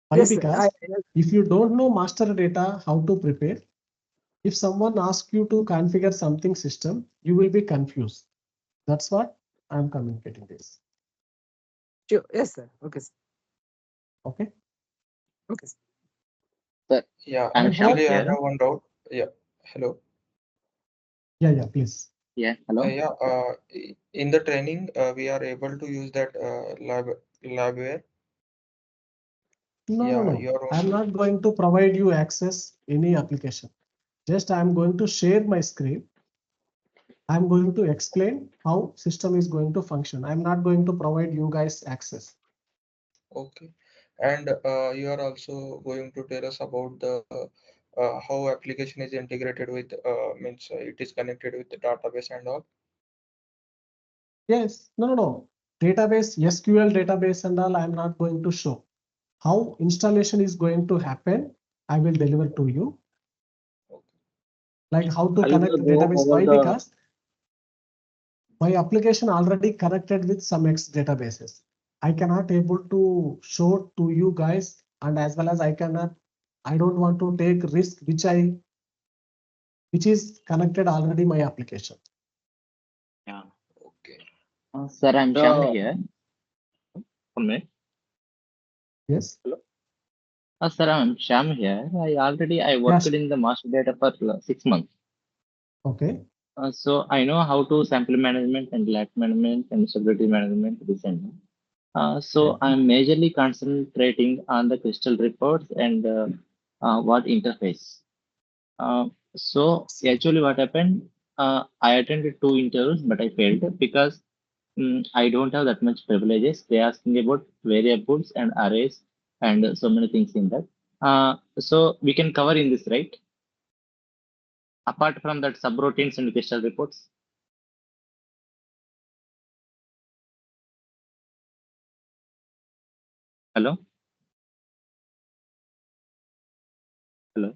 Why?
Yes,
Because if you don't know master data, how to prepare, if someone asks you to configure something system, you will be confused. That's what I'm communicating this.
sure. Yes, sir. Okay, sir.
Okay.
Okay, sir.
Sir,
Yeah,
I'm Shyam
actually, I
here.
have one doubt. Yeah, hello.
Yeah, please.
Yeah, hello.
Yeah, in the training, we are able to use that labware.
No,
Yeah,
no.
your
I'm
own.
not going to provide you access any application. Just I'm going to share my screen. I'm going to explain how system is going to function. I'm not going to provide you guys access.
Okay, and you are also going to tell us about the how application is integrated with means it is connected with the database and all.
Yes, no. Database, SQL database and all, I'm not going to show. How installation is going to happen, I will deliver to you.
Okay.
Like how to
I will
connect
go
database.
over
Why?
the.
Because my application already connected with some X databases. I cannot able to show to you guys, and as well as I don't want to take risk which is connected already my application.
Yeah.
Okay.
Sir, I'm Shyam
So,
here. 1 minute.
Yes.
Sir, I'm Shyam here. I worked
Yes.
in the master data for 6 months.
Okay.
So I know how to sample management and lat management and stability management this and that. So I'm majorly concentrating on the crystal reports and what interface. So actually what happened, I attended 2 interviews, but I failed because I don't have that much privileges. They asking about variables and arrays and so many things in that. So we can cover in this, right? Apart from that subroutines and crystal reports. Hello? Hello?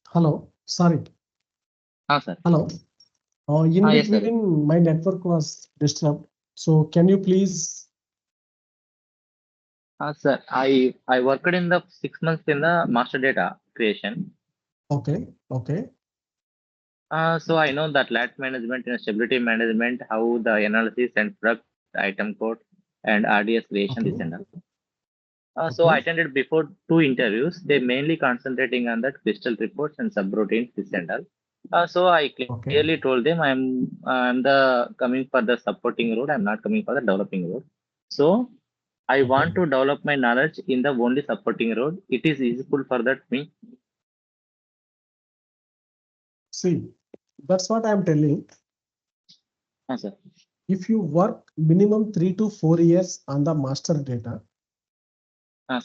Hello. Sorry.
Sir.
Hello. In
Yes, sir.
between, my network was disturbed. So can you please?
Sir, I worked in the 6 months in the master data creation.
Okay.
So I know that lat management and stability management, how the analysis and product item code and RDS creation, this and all. So I
Okay.
attended before 2 interviews. They mainly concentrating on that crystal reports and subroutines, this and all. So I clearly told them I'm the coming for the supporting role. I'm not coming for the developing role. So I want to develop my knowledge in the only supporting role. It is useful for that me.
See, that's what I'm telling.
Sir.
If you work minimum 3 to 4 years on the master data,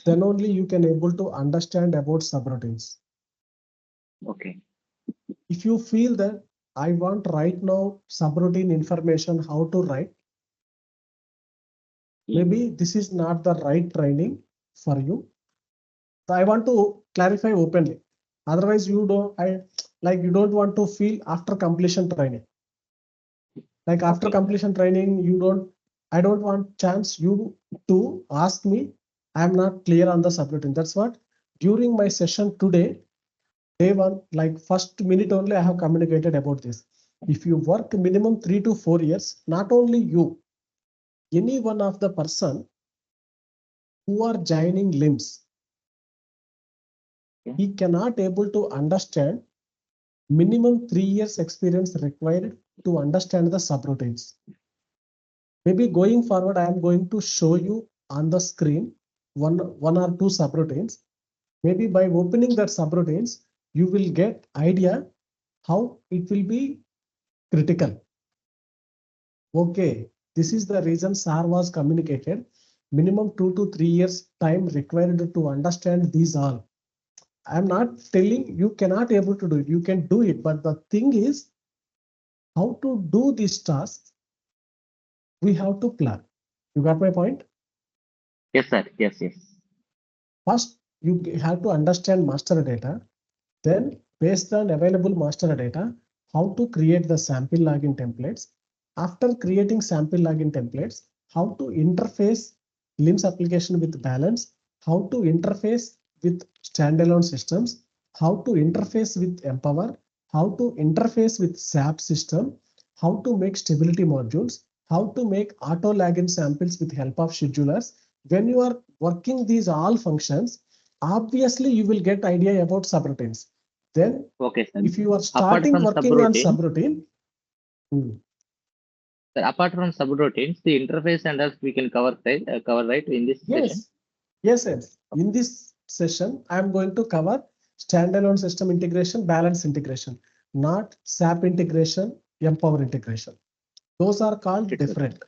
then only you can able to understand about subroutines.
Okay.
If you feel that I want right now subroutine information, how to write, maybe this is not the right training for you. So I want to clarify openly. Otherwise, you don't want to feel after completion training. Like after completion training, I don't want chance you to ask me, I'm not clear on the subroutine. That's what during my session today, day one, like first minute only, I have communicated about this. If you work minimum 3 to 4 years, not only you, any one of the person who are joining LIMS, he cannot able to understand minimum 3 years experience required to understand the subroutines. Maybe going forward, I am going to show you on the screen one or two subroutines. Maybe by opening that subroutines, you will get idea how it will be critical. Okay, this is the reason SAR was communicated. Minimum 2 to 3 years time required to understand these all. I'm not telling you cannot able to do it. You can do it, but the thing is how to do these tasks. We have to plan. You got my point?
Yes, sir. Yes.
First, you have to understand master data. Then based on available master data, how to create the sample login templates. After creating sample login templates, how to interface LIMS application with balance, how to interface with standalone systems, how to interface with Empower, how to interface with SAP system, how to make stability modules, how to make auto login samples with help of schedulers. When you are working these all functions, obviously you will get idea about subroutines. Then
Okay, sir.
if you are
Apart
starting
from
working on
subroutine,
subroutine,
sir, apart from subroutines, the interface and us we can cover right in this session.
yes. In this session, I am going to cover standalone system integration, balance integration, not SAP integration, Empower integration. Those are called
Okay, sir.
different.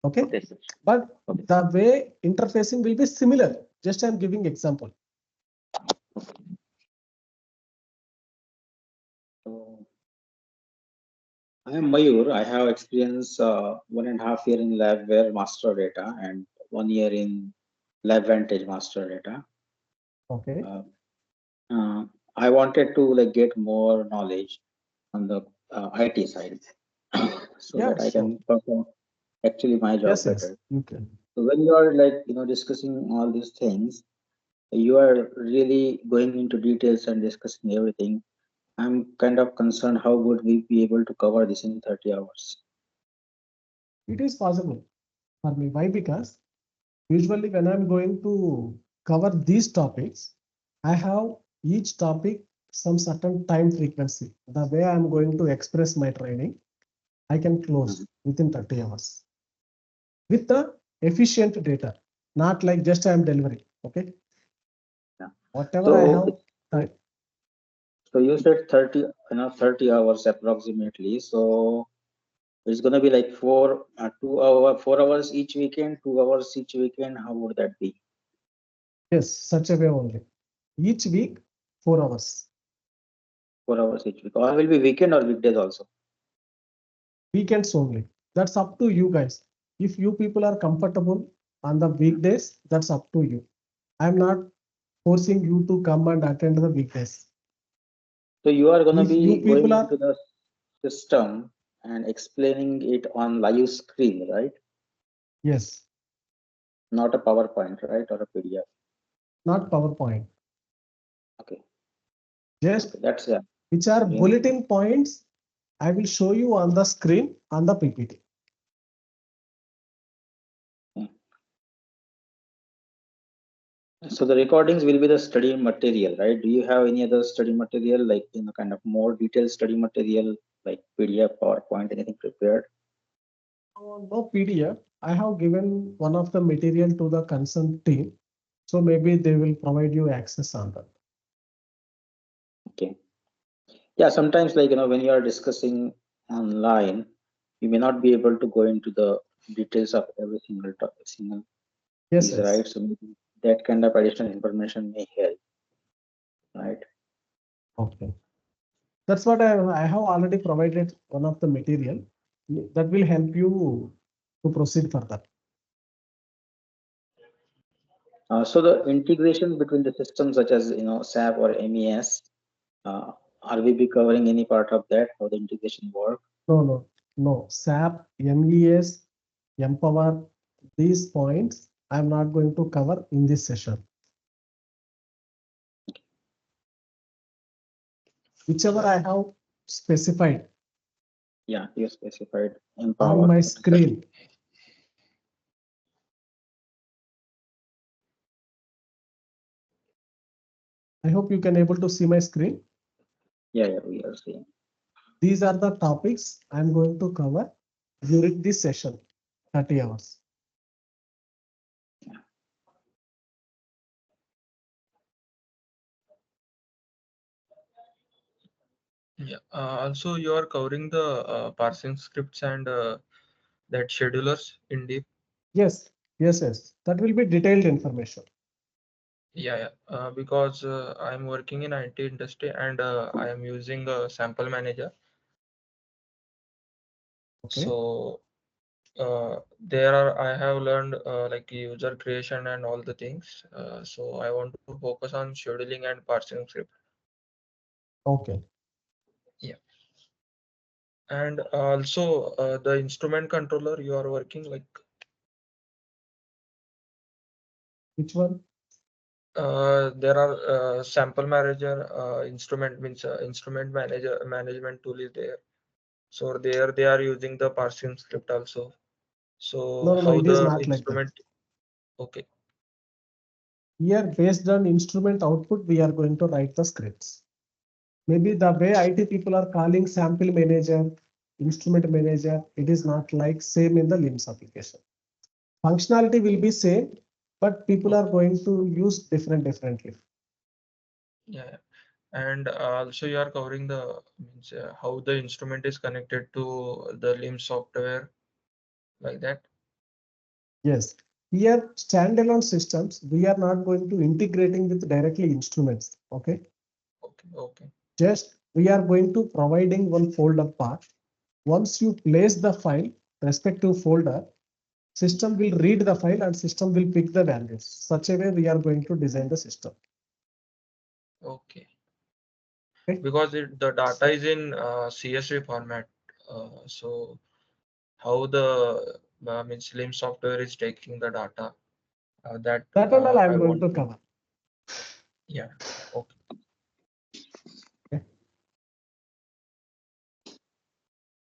Okay,
Okay, sir.
but
Okay.
the way interfacing will be similar. Just I am giving example.
So, I am Mayur. I have experience 1.5 year in LabWare master data and 1 year in LabVantage master data.
Okay.
I wanted to like get more knowledge on the IT side so
Yeah,
that I
sure.
can perform actually my job
Yes,
better.
you can.
So when you are like discussing all these things, you are really going into details and discussing everything. I'm kind of concerned how would we be able to cover this in 30 hours.
It is possible for me. Why? Because usually when I'm going to cover these topics, I have each topic some certain time frequency. The way I'm going to express my training, I can close within 30 hours with the efficient data, not like just I'm delivering. Okay.
Yeah.
Whatever I have
So,
time.
so you said 30 hours approximately. So it's gonna be like 4 hours each weekend, 2 hours each weekend. How would that be?
Yes, such a way only. Each week, 4 hours.
4 hours each week. Or will be weekend or weekdays also.
Weekends only. That's up to you guys. If you people are comfortable on the weekdays, that's up to you. I'm not forcing you to come and attend the weekdays.
So you are gonna
If you
be
people
going
are,
into the system and explaining it on live screen, right?
yes,
Not a PowerPoint, right? Or a PDF.
not PowerPoint,
Okay.
just
Okay. That's yeah.
which are
Okay.
bulletin points. I will show you on the screen on the PPT.
So the recordings will be the study material, right? Do you have any other study material, like kind of more detailed study material, like PDF, PowerPoint, anything prepared?
No PDF. I have given one of the material to the concerned team, so maybe they will provide you access on that.
Okay. Yeah, sometimes like when you are discussing online, you may not be able to go into the details of every single single
Yes,
piece,
yes.
right? So maybe that kind of additional information may help, right?
Okay. That's what I have already provided one of the material that will help you to proceed further.
So the integration between the systems such as SAP or MES, are we be covering any part of that? How the integration work?
No. SAP, MES, Empower, these points I'm not going to cover in this session. Whichever I have specified
Yeah, you specified
on
Empower.
my screen. I hope you can able to see my screen.
Yeah, we are seeing.
These are the topics I'm going to cover during this session, 30 hours.
Yeah. Also, you are covering the parsing scripts and that schedulers in deep.
Yes. That will be detailed information.
Yeah. Because I'm working in IT industry and I am using a sample manager.
Okay.
So there I have learned like user creation and all the things. So I want to focus on scheduling and parsing script.
Okay.
And also the instrument controller you are working like
Which one?
there are sample manager instrument means instrument manager management tool is there. So there they are using the parsing script also. So
No,
how
it is
the
not like that.
instrument? Okay,
Here, based on instrument output, we are going to write the scripts. Maybe the way IT people are calling sample manager, instrument manager, it is not like same in the LIMS application. Functionality will be same, but people are going to use differently.
yeah. And also you are covering the means how the instrument is connected to the LIMS software like that.
Yes. Here, standalone systems, we are not going to integrating with directly instruments. Okay.
Okay.
Just we are going to providing one folder path. Once you place the file, respective folder, system will read the file and system will pick the values. Such a way we are going to design the system.
Okay.
Okay.
Because the data is in CSV format. So how the means LIMS software is taking the data that
That and all I
I
am going
want
to
to.
cover.
Yeah. Okay.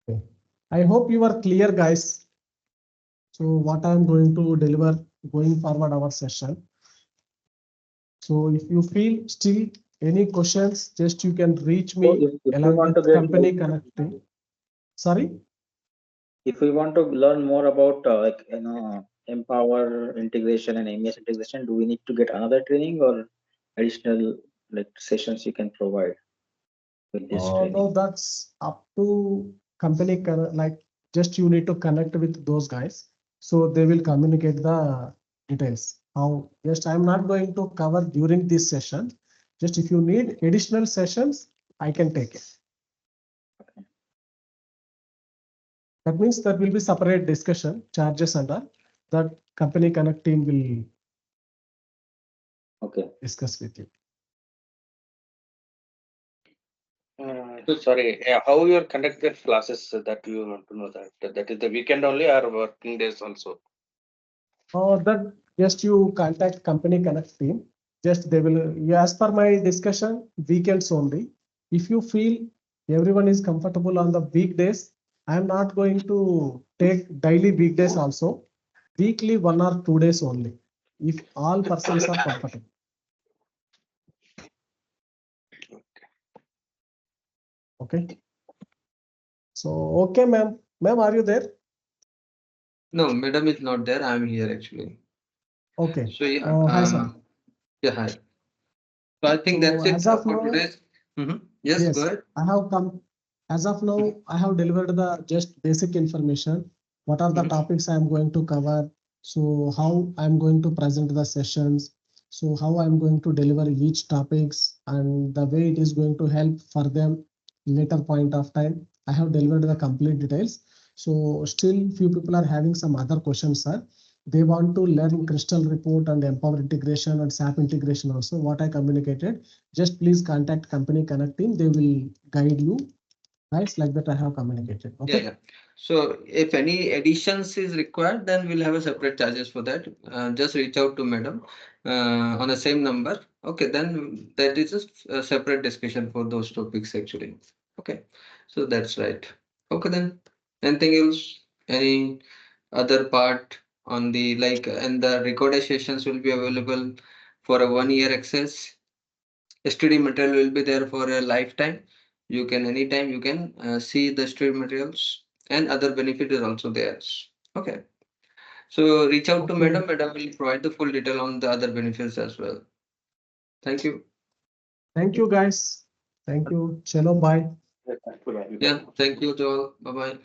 Okay. I hope you are clear, guys. So what I am going to deliver going forward our session. So if you feel still any questions, just you can reach
So
me
if we
along
want to
with
get
company connecting. Sorry.
if we want to learn more about like Empower integration and MES integration, do we need to get another training or additional like sessions you can provide with this training?
No, that's up to company. Like just you need to connect with those guys, so they will communicate the details. How? Just I'm not going to cover during this session. Just if you need additional sessions, I can take it. That means there will be separate discussion charges and all that company connect team will discuss with you.
Sorry, how you are conducted classes that you want to know that? That is the weekend only or working days also?
That just you contact company connect team. Just they will, as per my discussion, weekends only. If you feel everyone is comfortable on the weekdays, I am not going to take daily weekdays also. Weekly 1 or 2 days only. If all persons are comfortable. Okay. So, okay, ma'am. Ma'am, are you there?
No, madam is not there. I'm here actually.
Okay.
So yeah,
Hi, sir.
yeah, hi. So I think
So
that's it
as of
for
now,
today's. Yes, go
yes,
ahead.
I have come. As of now, I have delivered the just basic information. What are the topics I am going to cover? So how I am going to present the sessions? So how I am going to deliver each topics and the way it is going to help for them later point of time. I have delivered the complete details. So still few people are having some other questions, sir. They want to learn crystal report and empower integration and SAP integration also. What I communicated, just please contact company connect team. They will guide you. Right, like that I have communicated. Okay.
Yeah. So if any additions is required, then we'll have a separate charges for that. Just reach out to madam on the same number. Okay, then that is a separate discussion for those topics actually. Okay, so that's right. Okay, then anything else? Any other part on the like, and the recorded sessions will be available for a 1 year access. Study material will be there for a lifetime. You can anytime you can see the study materials, and other benefit is also there. Okay. So reach out to
Okay.
madam. Madam will provide the full detail on the other benefits as well. Thank you.
Thank you, guys. Thank you. Chalo, bye.
Yeah. Thank you to all. Bye bye.